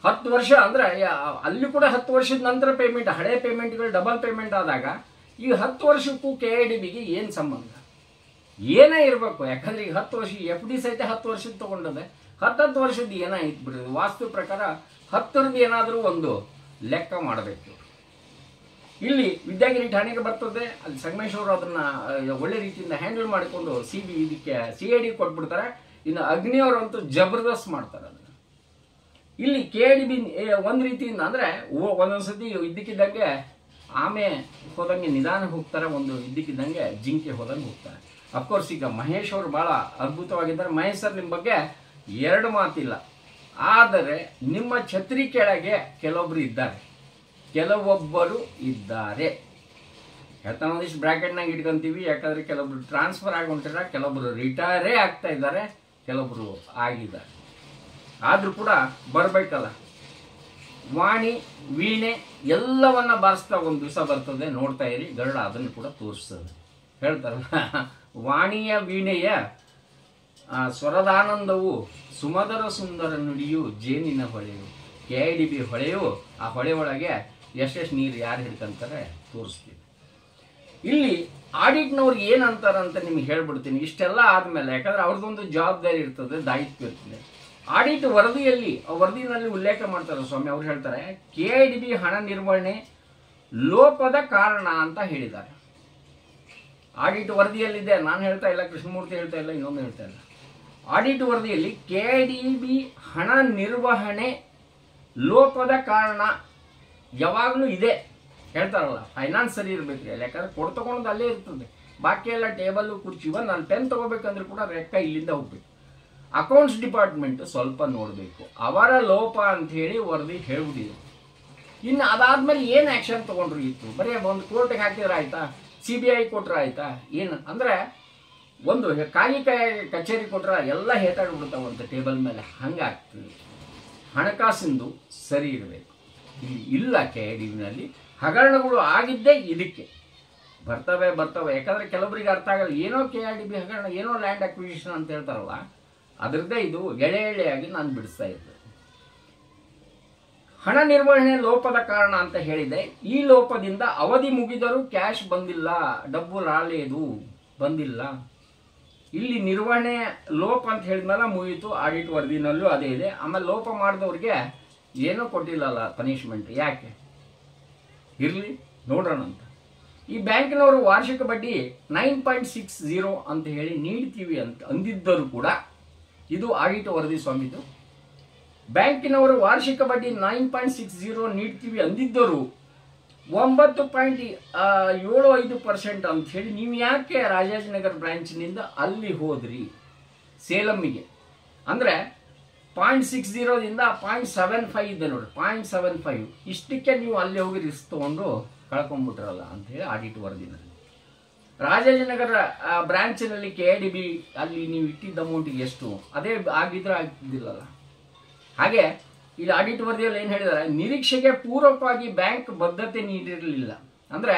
10 ವರ್ಷ ಅಂದರೆ ಅಲ್ಲಿ ಕೂಡ 10 ವರ್ಷದ ನಂತರ ಪೇಮೆಂಟ್, ಹಳೆ ಪೇಮೆಂಟ್ಗಳು ಡಬಲ್ ಪೇಮೆಂಟ್ ಆದಾಗ ಈ 10 ವರ್ಷಕ್ಕೂ KIDBಗೆ ಏನು ಸಂಬಂಧ? ಏನೇ ಇರಬೇಕು. ಯಾಕಂದ್ರೆ ಈಗ 10 ವರ್ಷ FD ಸಹಿತ 10 ವರ್ಷದ ತೊಗೊಂಡದೆ. 10 ವರ್ಷದ ಏನಾಯ್ತು ಬಿಡೋದು. ವಾಸ್ತು ಪ್ರಕಾರ 10ರದ್ದು ಏನಾದರೂ ಒಂದು ಲೆಕ್ಕ ಮಾಡಬೇಕು. ಇಲ್ಲಿ ವಿದ್ಯಾಗಿರಿ ಠಾಣೆಗೆ ಬರ್ತದೆ, ಅಲ್ಲಿ ಸಂಗಮೇಶ್ ಅವರು ಅದನ್ನ ಒಳ್ಳೆ ರೀತಿಯಿಂದ ಹ್ಯಾಂಡಲ್ ಮಾಡಿಕೊಂಡು ಇದಕ್ಕೆ CID ಕೊಟ್ಬಿಡ್ತಾರೆ. ಇನ್ನು ಅಗ್ನಿಯವರಂತೂ ಜಬರ್ದಸ್ತ್ ಮಾಡ್ತಾರೆ ಅದನ್ನು. ಇಲ್ಲಿ KIDB ಒಂದು ರೀತಿಯಿಂದ ಅಂದರೆ ಒಂದೊಂದ್ಸತಿ ಇದ್ದಕ್ಕಿದ್ದಂಗೆ ಆಮೆ ಹೋದಂಗೆ ನಿಧಾನ ಹೋಗ್ತಾರೆ, ಒಂದು ಇದ್ದಕ್ಕಿದ್ದಂಗೆ ಜಿಂಕೆ ಹೋದಂಗೆ ಹೋಗ್ತಾರೆ. ಅಫ್ಕೋರ್ಸ್ ಈಗ ಮಹೇಶ್ ಅವರು ಭಾಳ ಅದ್ಭುತವಾಗಿದ್ದಾರೆ. ಮಹೇಶ್ ಸರ್ ನಿಮ್ಮ ಬಗ್ಗೆ 2 ಮಾತಿಲ್ಲ. ಆದರೆ ನಿಮ್ಮ ಛತ್ರಿ ಕೆಳಗೆ ಕೆಲವೊಬ್ಬರು ಇದ್ದಾರೆ, ಕೆಲವೊಬ್ಬರು ಇದ್ದಾರೆ. ಹೇಳ್ತಾನೆ ಒಂದಿಷ್ಟು ಬ್ರ್ಯಾಕೆಟ್ನಾಗ ಇಟ್ಕೊಂತೀವಿ. ಯಾಕಂದರೆ ಕೆಲವೊಬ್ರು ಟ್ರಾನ್ಸ್ಫರ್ ಆಗಿ ಹೊಂಟಿದ್ದಾರೆ, ಕೆಲವೊಬ್ಬರು ರಿಟೈರೇ ಆಗ್ತಾ ಇದ್ದಾರೆ, ಕೆಲವೊಬ್ಬರು ಆಗಿದ್ದಾರೆ. ಆದರೂ ಕೂಡ ಬರಬೇಕಲ್ಲ. ವಾಣಿ ವೀಣೆ ಎಲ್ಲವನ್ನ ಬಾರಿಸ್ತಾ ಒಂದು ದಿವಸ ಬರ್ತದೆ, ನೋಡ್ತಾ ಇರಿ. ಗರುಡ ಅದನ್ನು ಕೂಡ ತೋರಿಸ್ತದೆ. ಹೇಳ್ತಾರಲ್ಲ, ವಾಣಿಯ ವೀಣೆಯ ಸ್ವರದಾನಂದವು ಸುಮಧುರ ಸುಂದರ ನುಡಿಯು ಜೇನಿನ ಹೊಳೆಯು. KIDB ಹೊಳೆಯು, ಆ ಹೊಳೆ ಒಳಗೆ ಎಷ್ಟೆಷ್ಟು ನೀರು ಯಾರು ಹಿಡ್ಕೊಂತಾರೆ ತೋರಿಸ್ತೀವಿ. ಇಲ್ಲಿ ಆಡಿಟ್ನವ್ರಿಗೆ ಏನಂತಾರಂತ ನಿಮ್ಗೆ ಹೇಳ್ಬಿಡ್ತೀನಿ. ಇಷ್ಟೆಲ್ಲ ಆದಮೇಲೆ, ಯಾಕಂದ್ರೆ ಅವ್ರದ್ದೊಂದು ಜವಾಬ್ದಾರಿ ಇರ್ತದೆ, ದಾಯಿತ್ವ ಇರ್ತದೆ. ಆಡಿಟ್ ವರದಿನಲ್ಲಿ ಉಲ್ಲೇಖ ಮಾಡ್ತಾರೆ ಸ್ವಾಮಿ. ಅವ್ರು ಹೇಳ್ತಾರೆ KIDB ಹಣ ನಿರ್ವಹಣೆ ಲೋಪದ ಕಾರಣ ಅಂತ ಹೇಳಿದ್ದಾರೆ. ಆಡಿಟ್ ವರದಿಯಲ್ಲಿದೆ, ನಾನು ಹೇಳ್ತಾ ಇಲ್ಲ, ಕೃಷ್ಣಮೂರ್ತಿ ಹೇಳ್ತಾ ಇಲ್ಲ, ಇನ್ನೊಂದು ಹೇಳ್ತಾ ಇಲ್ಲ. ಆಡಿಟ್ ವರದಿಯಲ್ಲಿ KIDB ಹಣ ನಿರ್ವಹಣೆ ಲೋಪದ ಕಾರಣ ಯಾವಾಗಲೂ ಇದೆ ಹೇಳ್ತಾರಲ್ಲ. ಫೈನಾನ್ಸ್ ಸರಿ ಇರಬೇಕು. ಯಾಕಂದ್ರೆ ತಗೊಂಡು ಅಲ್ಲೇ ಇರ್ತದೆ, ಬಾಕಿ ಎಲ್ಲ ಟೇಬಲ್ಲು ಕುರ್ಚಿ. ನಾನು ಪೆನ್ ತಗೋಬೇಕಂದ್ರೆ ಕೂಡ ರೆಕ್ಕ ಇಲ್ಲಿಂದ ಹೋಗ್ಬೇಕು. ಅಕೌಂಟ್ಸ್ ಡಿಪಾರ್ಟ್ಮೆಂಟ್ ಸ್ವಲ್ಪ ನೋಡಬೇಕು, ಅವರ ಲೋಪ ಅಂತ ಹೇಳಿ ವರದಿ ಹೇಳ್ಬಿಟ್ಟಿದೆ. ಇನ್ನು ಅದಾದ್ಮೇಲೆ ಏನು ಆ್ಯಕ್ಷನ್ ತೊಗೊಂಡ್ರು ಇತ್ತು? ಬರೀ ಒಂದು ಕೋರ್ಟ್ಗೆ ಹಾಕಿದ್ರೆ ಆಯ್ತಾ, CBI ಕೊಟ್ರೆ ಆಯ್ತಾ? ಏನು ಅಂದರೆ ಒಂದು ಕಚೇರಿ ಕೊಟ್ರೆ ಎಲ್ಲ ಹೇತಾಡ್ಬಿಡ್ತಾವಂತ ಟೇಬಲ್ ಮೇಲೆ, ಹಂಗಾಗ್ತದೆ. ಹಣಕಾಸಿಂದು ಸರಿ ಇರಬೇಕು. ಇಲ್ಲಿ ಇಲ್ಲ KIDBನಲ್ಲಿ ಹಗರಣಗಳು ಆಗಿದ್ದೇ ಇದಕ್ಕೆ ಬರ್ತವೆ. ಯಾಕಂದರೆ ಕೆಲವರಿಗೆ ಅರ್ಥ ಆಗಲ್ಲ, ಏನೋ KIDB ಹಗರಣ, ಏನೋ ಲ್ಯಾಂಡ್ ಅಕ್ವಿಸಿಷನ್ ಅಂತ ಹೇಳ್ತಾರಲ್ಲ, ಅದರದ್ದೇ ಇದು ಎಳೆಯಾಗಿ ನಾನು ಬಿಡಿಸ್ತಾ ಇದ್ದೆ. ಹಣ ನಿರ್ವಹಣೆ ಲೋಪದ ಕಾರಣ ಅಂತ ಹೇಳಿದೆ. ಈ ಲೋಪದಿಂದ ಅವಧಿ ಮುಗಿದರೂ ಕ್ಯಾಶ್ ಬಂದಿಲ್ಲ, ಡಬ್ಬು ರಾಲೇದು ಬಂದಿಲ್ಲ. ಇಲ್ಲಿ ನಿರ್ವಹಣೆ ಲೋಪ ಅಂತ ಹೇಳಿದ್ಮೇಲೆ ಮುಗೀತು. ಆಡಿಟ್ ವರದಿನಲ್ಲೂ ಅದೇ ಇದೆ. ಆಮೇಲೆ ಲೋಪ ಮಾಡಿದವ್ರಿಗೆ ಏನೂ ಕೊಟ್ಟಿಲ್ಲಲ್ಲ ಪನಿಷ್ಮೆಂಟ್. ಯಾಕೆ ಇರಲಿ ನೋಡೋಣ ಅಂತ. ಈ ಬ್ಯಾಂಕಿನವರು ವಾರ್ಷಿಕ ಬಡ್ಡಿ 9.60 ಅಂತ ಹೇಳಿ ನೀಡ್ತೀವಿ ಅಂತ ಅಂದಿದ್ದರೂ ಕೂಡ, ಇದು ಆಡಿಟ್ ವರದಿ ಸ್ವಾಮಿದು. ಬ್ಯಾಂಕಿನವರು ವಾರ್ಷಿಕ ಬಡ್ಡಿ 9.60 ನೀಡ್ತೀವಿ ಅಂದಿದ್ದರು 9.75% ಅಂಥೇಳಿ ನೀವು ಯಾಕೆ ರಾಜಾಜಿನಗರ ಬ್ರಾಂಚ್ನಿಂದ ಅಲ್ಲಿ ಹೋದ್ರಿ ಸೇಲಮ್ಮಿಗೆ? ಅಂದರೆ 0.60ದಿಂದ 0.75 ಇದೆ ನೋಡಿ, 0.75 ಇಷ್ಟಕ್ಕೆ ನೀವು ಅಲ್ಲಿ ಹೋಗಿ ರಿಸ್ಕ್ ತೊಗೊಂಡು ಕಳ್ಕೊಂಡ್ಬಿಟ್ರಲ್ಲ ಅಂಥೇಳಿ ಆಡಿಟ್ ವರದಿನಲ್ಲಿ. ರಾಜಾಜಿನಗರ ಬ್ರಾಂಚಿನಲ್ಲಿ KIDB ಅಲ್ಲಿ ನೀವು ಇಟ್ಟಿದ್ದ ಅಮೌಂಟಿಗೆ ಎಷ್ಟು ಅದೇ ಆಗಿದ್ರೆ ಆಗ್ತಿದ್ದಿಲ್ಲಲ್ಲ. ಹಾಗೆ ಇಲ್ಲಿ ಆಡಿಟ್ ವರದಿಯಲ್ಲಿ ಏನು ಹೇಳಿದ್ದಾರೆ, ನಿರೀಕ್ಷೆಗೆ ಪೂರಕವಾಗಿ ಬ್ಯಾಂಕ್ ಬದ್ಧತೆ ನೀಡಿರಲಿಲ್ಲ. ಅಂದರೆ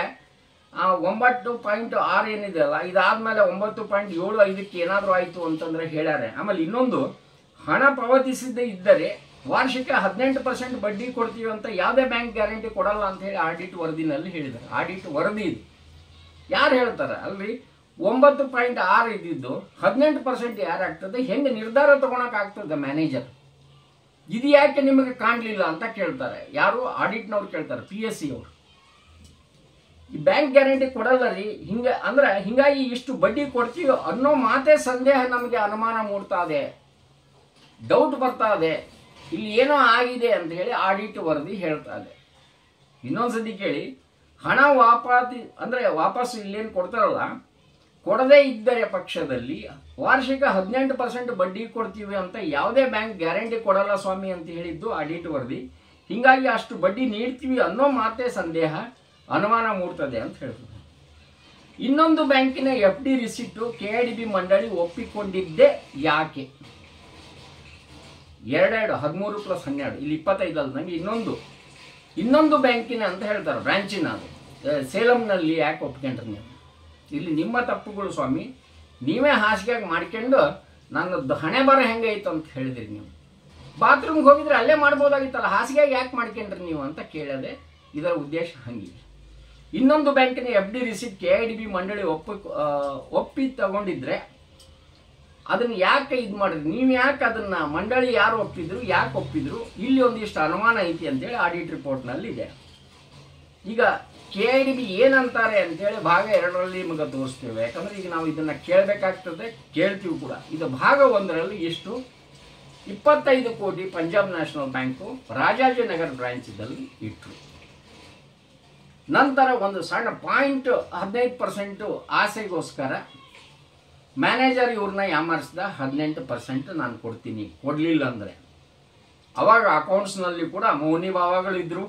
9.6 ಏನಿದೆ ಅಲ್ಲ, ಇದಾದ್ಮೇಲೆ 9.75ಕ್ಕೆ ಏನಾದರೂ ಆಯಿತು ಅಂತಂದ್ರೆ ಹೇಳ್ಯಾರೆ. ಆಮೇಲೆ ಇನ್ನೊಂದು, ಹಣ ಪಾವತಿಸದೇ ಇದ್ದರೆ ವಾರ್ಷಿಕ 18% ಬಡ್ಡಿ ಕೊಡ್ತೀವಿ ಅಂತ ಯಾವುದೇ ಬ್ಯಾಂಕ್ ಗ್ಯಾರಂಟಿ ಕೊಡಲ್ಲ ಅಂತ ಹೇಳಿ ಆಡಿಟ್ ವರದಿನಲ್ಲಿ ಹೇಳಿದ್ದಾರೆ. ಆಡಿಟ್ ವರದಿ ಇದು ಯಾರು ಹೇಳ್ತಾರೆ ಅಲ್ರಿ? 9.6 ಇದ್ದಿದ್ದು 18% ಯಾರಾಗ್ತದೆ? ಹೆಂಗೆ ನಿರ್ಧಾರ ತಗೊಳಕ್ಕಾಗ್ತದೆ ಮ್ಯಾನೇಜರ್? ಇದು ಯಾಕೆ ನಿಮಗೆ ಕಾಣಲಿಲ್ಲ ಅಂತ ಕೇಳ್ತಾರೆ. ಯಾರು? ಆಡಿಟ್ನವ್ರು ಕೇಳ್ತಾರೆ, PSC ಅವರು. ಈ ಬ್ಯಾಂಕ್ ಗ್ಯಾರಂಟಿ ಕೊಡಲ್ಲ ರೀ ಹಿಂಗಾಗಿ ಇಷ್ಟು ಬಡ್ಡಿ ಕೊಡ್ತೀವಿ ಅನ್ನೋ ಮಾತೇ ಸಂದೇಹ, ನಮಗೆ ಅನುಮಾನ ಮೂಡ್ತಾ ಇದೆ, ಡೌಟ್ ಬರ್ತಾ ಇದೆ, ಇಲ್ಲಿ ಏನೋ ಆಗಿದೆ ಅಂತ ಹೇಳಿ ಆಡಿಟ್ ವರದಿ ಹೇಳ್ತಾ ಇದೆ. ಇನ್ನೊಂದ್ಸತಿ ಕೇಳಿ, ಹಣ ವಾಪಸ್ ಇಲ್ಲೇನು ಕೊಡ್ತಾರಲ್ಲ, ಕೊಡದೇ ಇದ್ದರೆ ಪಕ್ಷದಲ್ಲಿ ವಾರ್ಷಿಕ 18% ಬಡ್ಡಿ ಕೊಡ್ತೀವಿ ಅಂತ ಯಾವುದೇ ಬ್ಯಾಂಕ್ ಗ್ಯಾರಂಟಿ ಕೊಡಲ್ಲ ಸ್ವಾಮಿ ಅಂತ ಹೇಳಿದ್ದು ಆಡಿಟ್ ವರದಿ. ಹಿಂಗಾಗಿ ಅಷ್ಟು ಬಡ್ಡಿ ನೀಡ್ತೀವಿ ಅನ್ನೋ ಮಾತೇ ಸಂದೇಹ, ಅನುಮಾನ ಮೂಡ್ತದೆ ಅಂತ ಹೇಳ್ತದೆ. ಇನ್ನೊಂದು ಬ್ಯಾಂಕಿನ FD ರಿಸಿಟ್ಟು KIDB ಮಂಡಳಿ ಒಪ್ಪಿಕೊಂಡಿದ್ದೇ ಯಾಕೆ? 13+12 ಇಲ್ಲಿ 25 ಅಲ್ಲ, ನಂಗೆ ಇನ್ನೊಂದು ಬ್ಯಾಂಕಿನ ಅಂತ ಹೇಳ್ತಾರೆ, ಬ್ರಾಂಚಿನ, ಅದು ಸೇಲಂನಲ್ಲಿ ಯಾಕೆ ಒಪ್ಕೊಂಡ್ರಿ ನೀವು? ಇಲ್ಲಿ ನಿಮ್ಮ ತಪ್ಪುಗಳು ಸ್ವಾಮಿ, ನೀವೇ ಹಾಸಿಗೆಯಾಗಿ ಮಾಡ್ಕೊಂಡು ನನ್ನ ಹಣೆ ಬರ ಹೆಂಗೈತು ಅಂತ ಹೇಳಿದ್ರಿ. ನೀವು ಬಾತ್ರೂಮ್ಗೆ ಹೋಗಿದ್ರೆ ಅಲ್ಲೇ ಮಾಡ್ಬೋದಾಗಿತ್ತಲ್ಲ, ಹಾಸಿಗೆಯಾಗಿ ಯಾಕೆ ಮಾಡ್ಕೊಂಡ್ರಿ ನೀವು ಅಂತ ಕೇಳದೆ ಇದರ ಉದ್ದೇಶ ಹಂಗಿದೆ. ಇನ್ನೊಂದು ಬ್ಯಾಂಕಿನ FD ರಿಸಿಟ್ KIDB ಮಂಡಳಿ ಒಪ್ಪಿ ತಗೊಂಡಿದ್ರೆ ಅದನ್ನ ಯಾಕೆ ಇದು ಮಾಡಿದ್ರಿ? ನೀವು ಯಾಕೆ ಅದನ್ನ, ಮಂಡಳಿ ಯಾರು ಒಪ್ಪಿದ್ರು, ಯಾಕೆ ಒಪ್ಪಿದ್ರು? ಇಲ್ಲಿ ಒಂದಿಷ್ಟು ಅನುಮಾನ ಐತಿ ಅಂತೇಳಿ ಆಡಿಟ್ ರಿಪೋರ್ಟ್ನಲ್ಲಿ ಇದೆ. ಈಗ KIDB ಏನಂತಾರೆ ಅಂತೇಳಿ ಭಾಗ 2ರಲ್ಲಿ ನಿಮಗೆ ತೋರಿಸ್ತೇವೆ. ಯಾಕಂದ್ರೆ ಈಗ ನಾವು ಇದನ್ನ ಕೇಳಬೇಕಾಗ್ತದೆ, ಕೇಳ್ತೀವಿ ಕೂಡ. ಇದು ಭಾಗ 1ರಲ್ಲಿ ಎಷ್ಟು 25 ಕೋಟಿ ಪಂಜಾಬ್ ನ್ಯಾಷನಲ್ ಬ್ಯಾಂಕು ರಾಜಾಜಿನಗರ ಬ್ರಾಂಚದಲ್ಲಿ ಇಟ್ಟರು. ನಂತರ ಒಂದು ಸಣ್ಣ 0.15% ಆಸೆಗೋಸ್ಕರ ಮ್ಯಾನೇಜರ್ ಇವ್ರನ್ನ ಯಾಮಾರಿಸಿದ, 18% ನಾನು ಕೊಡ್ತೀನಿ, ಕೊಡಲಿಲ್ಲ ಅಂದರೆ. ಅವಾಗ ಅಕೌಂಟ್ಸ್ನಲ್ಲಿ ಕೂಡ ಮೌನಿ ಭಾವಗಳಿದ್ರು.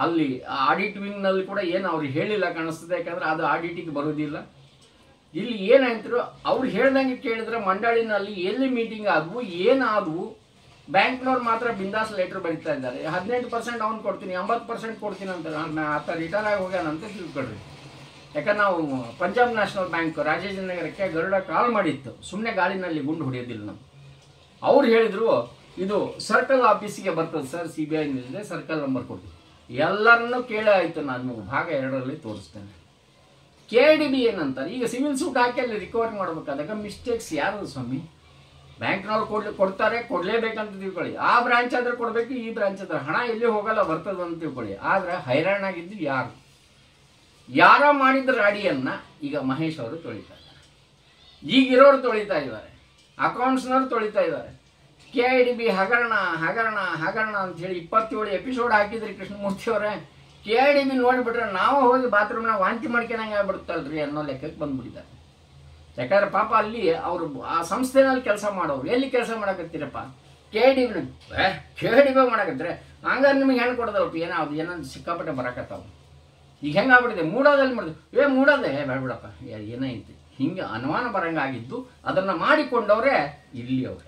ಅಲ್ಲಿ ಆಡಿಟ್ ವಿಂಗ್ನಲ್ಲಿ ಕೂಡ ಏನು ಅವ್ರಿಗೆ ಹೇಳಿಲ್ಲ ಕಾಣಿಸ್ತದೆ, ಯಾಕಂದ್ರೆ ಅದು ಆಡಿಟಿಗೆ ಬರೋದಿಲ್ಲ. ಇಲ್ಲಿ ಏನಾಯ್ತು, ಅವ್ರು ಹೇಳ್ದಂಗೆ ಕೇಳಿದ್ರೆ ಮಂಡಳಿನಲ್ಲಿ ಎಲ್ಲಿ ಮೀಟಿಂಗ್ ಆದವು, ಏನಾದವು, ಬ್ಯಾಂಕ್ನವ್ರು ಮಾತ್ರ ಬಿಂದಾಸ್ ಲೆಟರ್ ಬರೀತಾ ಇದ್ದಾರೆ. 18% ಅವ್ನು ಕೊಡ್ತೀನಿ, 80% ಕೊಡ್ತೀನಿ ಅಂತ. ಆತ ರಿಟೈರ್ ಆಗಿ ಹೋಗ್ಯಾನಂತ ತಿಳ್ಕೊಳ್ರಿ. ಯಾಕಂದ್ರೆ ನಾವು ಪಂಜಾಬ್ ನ್ಯಾಷನಲ್ ಬ್ಯಾಂಕ್ ರಾಜಾಜಿನಗರಕ್ಕೆ ಗರುಡ ಕಾಲ್ ಮಾಡಿತ್ತು, ಸುಮ್ಮನೆ ಗಾಳಿನಲ್ಲಿ ಗುಂಡು ಹೊಡೆಯೋದಿಲ್ಲ ನಾವು. ಅವ್ರು ಹೇಳಿದ್ರು, ಇದು ಸರ್ಕಲ್ ಆಫೀಸಿಗೆ ಬರ್ತದೆ ಸರ್, CBI ನಿಲ್ಲದೆ ಸರ್ಕಲ್ ನಂಬರ್ ಕೊಡ್ತೀವಿ. ಎಲ್ಲರನ್ನೂ ಕೇಳೇ ಆಯಿತು, ನಾನು ಭಾಗ 2ರಲ್ಲಿ ತೋರಿಸ್ತೇನೆ. KIDB ಏನಂತಾರೆ, ಈಗ ಸಿವಿಲ್ ಸೂಟ್ ಹಾಕಿ ಅಲ್ಲಿ ರಿಕವರಿ ಮಾಡ್ಬೇಕಾದಾಗ ಮಿಸ್ಟೇಕ್ಸ್ ಯಾರು ಸ್ವಾಮಿ? ಬ್ಯಾಂಕ್ನವ್ರು ಕೊಡ್ತಾರೆ, ಕೊಡಲೇಬೇಕಂತ ತಿಳ್ಕೊಳ್ಳಿ. ಆ ಬ್ರಾಂಚ್ ಆದ್ರೆ ಕೊಡಬೇಕು, ಈ ಬ್ರಾಂಚ್ ಆದ್ರೆ ಹಣ ಎಲ್ಲಿ ಹೋಗಲ್ಲ, ಬರ್ತದೆ ಅಂತ ತಿಳ್ಕೊಳ್ಳಿ. ಆದ್ರೆ ಹೈರಾಣಾಗಿದ್ದು ಯಾರೋ ಮಾಡಿದ್ರ ಅಡಿಯನ್ನ ಈಗ ಮಹೇಶ್ ಅವರು ತೊಳಿತಾ ಇದ್ದಾರೆ, ಈಗಿರೋರು ತೊಳಿತಾ ಇದ್ದಾರೆ, ಅಕೌಂಟ್ಸ್ನವ್ರು ತೊಳಿತಾ ಇದ್ದಾರೆ. KIDB ಹಗರಣ ಅಂತ ಹೇಳಿ 27 ಎಪಿಸೋಡ್ ಹಾಕಿದ್ರಿ ಕೃಷ್ಣಮೂರ್ತಿ ಅವರೇ. KIDB ನೋಡಿಬಿಟ್ರೆ ನಾವು ಹೋಗಿ ಬಾತ್ರೂಮ್ನಾಗ ವಾಂತಿ ಮಾಡ್ಕೊಂಡಂಗೆ ಆಗ್ಬಿಡ್ತಲ್ರಿ ಅನ್ನೋ ಲೆಕ್ಕಕ್ಕೆ ಬಂದ್ಬಿಟ್ಟಿದ್ದಾರೆ. ಯಾಕಂದ್ರೆ ಪಾಪ ಅಲ್ಲಿ ಅವರು ಆ ಸಂಸ್ಥೆನಲ್ಲಿ ಕೆಲಸ ಮಾಡೋರು, ಎಲ್ಲಿ ಕೆಲಸ ಮಾಡಕತ್ತೀರಪ್ಪ? KIDB ಮಾಡಕತ್ತಾರೆ. ಹಂಗಾರೆ ನಿಮಗೆ ಹೆಣ್ಣು ಕೊಡೋದಲ್ಪ, ಏನೋ ಸಿಕ್ಕಾಪಟ್ಟೆ ಬರಕತ್ತಾವ. ಈಗ ಹೆಂಗಾಗ್ಬಿಟ್ಟಿದೆ, ಮೂಡೋದಲ್ಲಿ ಮಾಡಿದ್ರು, ಮೂಡೋದೆ ಬೇಡ್ಬಿಡಪ್ಪ, ಏನೈತಿ, ಹಿಂಗೆ ಅನುಮಾನ ಬರಂಗಾಗಿದ್ದು ಅದನ್ನು ಮಾಡಿಕೊಂಡವ್ರೆ ಇಲ್ಲಿ ಅವ್ರೆ.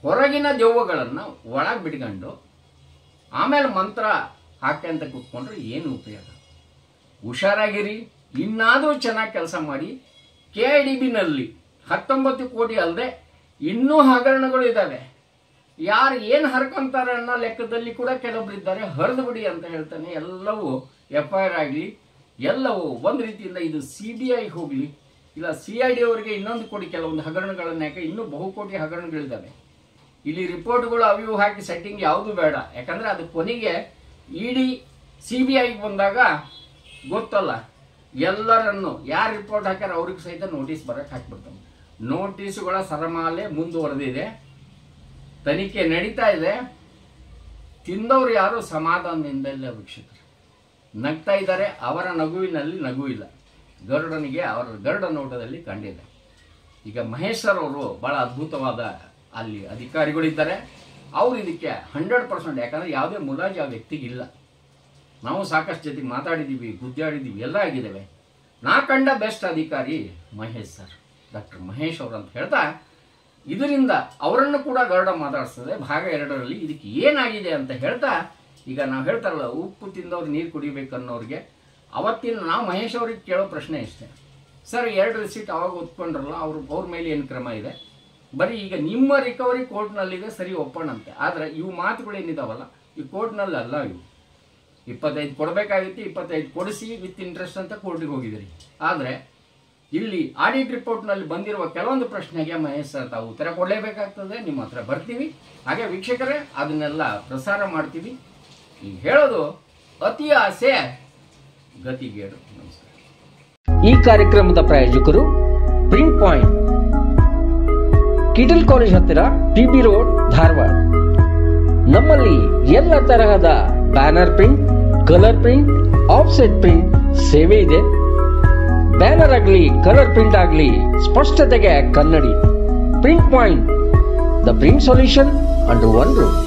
ಹೊರಗಿನ ದೆವ್ವಗಳನ್ನು ಒಳಗೆ ಬಿಟ್ಕೊಂಡು ಆಮೇಲೆ ಮಂತ್ರ ಹಾಕಂತ ಕೂತ್ಕೊಂಡ್ರೆ ಏನು ಉಪಯೋಗ? ಹುಷಾರಾಗಿರಿ, ಇನ್ನಾದರೂ ಚೆನ್ನಾಗಿ ಕೆಲಸ ಮಾಡಿ. KIDBನಲ್ಲಿ 19 ಕೋಟಿ ಅಲ್ಲದೆ ಇನ್ನೂ ಹಗರಣಗಳು ಇದ್ದಾವೆ. ಯಾರು ಏನು ಹರ್ಕೊಂತಾರೆ ಅನ್ನೋ ಲೆಕ್ಕದಲ್ಲಿ ಕೂಡ ಕೆಲವೊಬ್ರು ಇದ್ದಾರೆ. ಹರಿದು ಬಿಡಿ ಅಂತ ಹೇಳ್ತಾನೆ. ಎಲ್ಲವೂ FIR ಆಗಲಿ, ಎಲ್ಲವೂ ಒಂದು ರೀತಿಯಿಂದ ಇದು CBI ಹೋಗಲಿ, ಇಲ್ಲ CID ಅವರಿಗೆ ಇನ್ನೊಂದು ಕೋಟಿ ಕೆಲವೊಂದು ಹಗರಣಗಳನ್ನ, ಯಾಕೆ ಇನ್ನೂ ಬಹುಕೋಟಿ ಹಗರಣಗಳಿದ್ದಾವೆ. ಇಲ್ಲಿ ರಿಪೋರ್ಟ್ಗಳು ಅವಿವು ಹಾಕಿ ಸೆಟ್ಟಿಂಗ್ ಯಾವುದು ಬೇಡ. ಯಾಕಂದ್ರೆ ಅದು ಕೊನೆಗೆ ED CBI ಬಂದಾಗ ಗೊತ್ತಲ್ಲ, ಎಲ್ಲರನ್ನು ಯಾರು ರಿಪೋರ್ಟ್ ಹಾಕ್ಯಾರ ಅವ್ರಿಗೆ ಸಹಿತ ನೋಟಿಸ್ ಬರಕ್ಕೆ ಹಾಕ್ಬಿಡ್ತಾವೆ. ನೋಟಿಸ್ಗಳ ಸರಮಾಲೆ ಮುಂದುವರೆದಿದೆ, ತನಿಖೆ ನಡೀತಾ ಇದೆ. ತಿಂದವರು ಯಾರು ಸಮಾಧಾನದಿಂದ ಇಲ್ಲ ವೀಕ್ಷಕರು. ನಗ್ತಾ ಇದ್ದಾರೆ, ಅವರ ನಗುವಿನಲ್ಲಿ ನಗು ಇಲ್ಲ. ಗರುಡನಿಗೆ ಅವರ ಗರುಡ ನೋಟದಲ್ಲಿ ಕಂಡಿದೆ. ಈಗ ಮಹೇಶ್ ಸರ್ ಅವರು ಭಾಳ ಅದ್ಭುತವಾದ ಅಲ್ಲಿ ಅಧಿಕಾರಿಗಳಿದ್ದಾರೆ. ಅವರು ಇದಕ್ಕೆ 100%, ಯಾಕಂದರೆ ಯಾವುದೇ ಮುಲಾಜಿ ಆ ವ್ಯಕ್ತಿಗಿಲ್ಲ. ನಾವು ಸಾಕಷ್ಟು ಜೊತೆಗೆ ಮಾತಾಡಿದ್ದೀವಿ, ಗುದ್ದಾಡಿದ್ದೀವಿ, ಎಲ್ಲ ಆಗಿದ್ದೇವೆ. ನಾ ಕಂಡ ಬೆಸ್ಟ್ ಅಧಿಕಾರಿ ಮಹೇಶ್ ಸರ್, ಡಾಕ್ಟರ್ ಮಹೇಶ್ ಅವರು ಅಂತ ಹೇಳ್ತಾ, ಇದರಿಂದ ಅವರನ್ನು ಕೂಡ ಗರುಡ ಮಾತಾಡಿಸ್ತದೆ ಭಾಗ 2ರಲ್ಲಿ. ಇದಕ್ಕೆ ಏನಾಗಿದೆ ಅಂತ ಹೇಳ್ತಾ, ಈಗ ನಾವು ಹೇಳ್ತಾರಲ್ಲ, ಉಪ್ಪು ತಿಂದವ್ರು ನೀರು ಕುಡಿಬೇಕನ್ನೋರಿಗೆ ಅವತ್ತಿನ ನಾವು ಮಹೇಶ್ ಅವ್ರಿಗೆ ಕೇಳೋ ಪ್ರಶ್ನೆ ಇಷ್ಟೇ, ಸರ್ 2 ರಿಸೀಟ್ ಅವಾಗ ಒತ್ಕೊಂಡ್ರಲ್ಲ, ಅವ್ರ ಮೇಲೆ ಏನು ಕ್ರಮ ಇದೆ? ಬರೀ ಈಗ ನಿಮ್ಮ ರಿಕವರಿ ಕೋರ್ಟ್ನಲ್ಲಿದೆ, ಸರಿ ಒಪ್ಪಣಂತೆ. ಆದರೆ ಇವು ಮಾತುಗಳೇನಿದಾವಲ್ಲ, ಈ ಕೋರ್ಟ್ನಲ್ಲಿ ಅಲ್ಲ. ಇವು 25 ಕೊಡಬೇಕಾಗಿತ್ತು, 25 ಕೊಡಿಸಿ ವಿತ್ ಇಂಟ್ರೆಸ್ಟ್ ಅಂತ ಕೋರ್ಟಿಗೆ ಹೋಗಿದ್ರಿ. ಆದರೆ ಇಲ್ಲಿ ಆಡಿಟ್ ರಿಪೋರ್ಟ್ನಲ್ಲಿ ಬಂದಿರುವ ಕೆಲವೊಂದು ಪ್ರಶ್ನೆಗೆ ಮಹೇಶ್ ಸರ್ ತಾವು ಉತ್ತರ ಕೊಡಲೇಬೇಕಾಗ್ತದೆ. ನಿಮ್ಮ ಹತ್ರ ಬರ್ತೀವಿ. ಹಾಗೆ ವೀಕ್ಷಕರೇ, ಅದನ್ನೆಲ್ಲ ಪ್ರಸಾರ ಮಾಡ್ತೀವಿ. ಈಗ ಹೇಳೋದು, ಅತಿ ಆಸೆ ಗತಿಗೇಡು. ನಮಸ್ಕಾರ. ಈ ಕಾರ್ಯಕ್ರಮದ ಪ್ರಾಯೋಜಕರು ಪ್ರಿಂಟ್ ಪಾಯಿಂಟ್, ಕಿಟಲ್ ಕಾಲೇಜ್ ಹತ್ತಿರ, ಟಿಬಿ ರೋಡ್, ಧಾರವಾಡ. ನಮ್ಮಲ್ಲಿ ಎಲ್ಲ ತರಹದ banner print, colour print, offset print ಸೇವೆ ಇದೆ. ಬ್ಯಾನರ್ ಆಗಲಿ, ಕಲರ್ ಪ್ರಿಂಟ್ ಆಗಲಿ, ಸ್ಪಷ್ಟತೆಗೆ ಕನ್ನಡಿ. Print point, the print solution under one roof.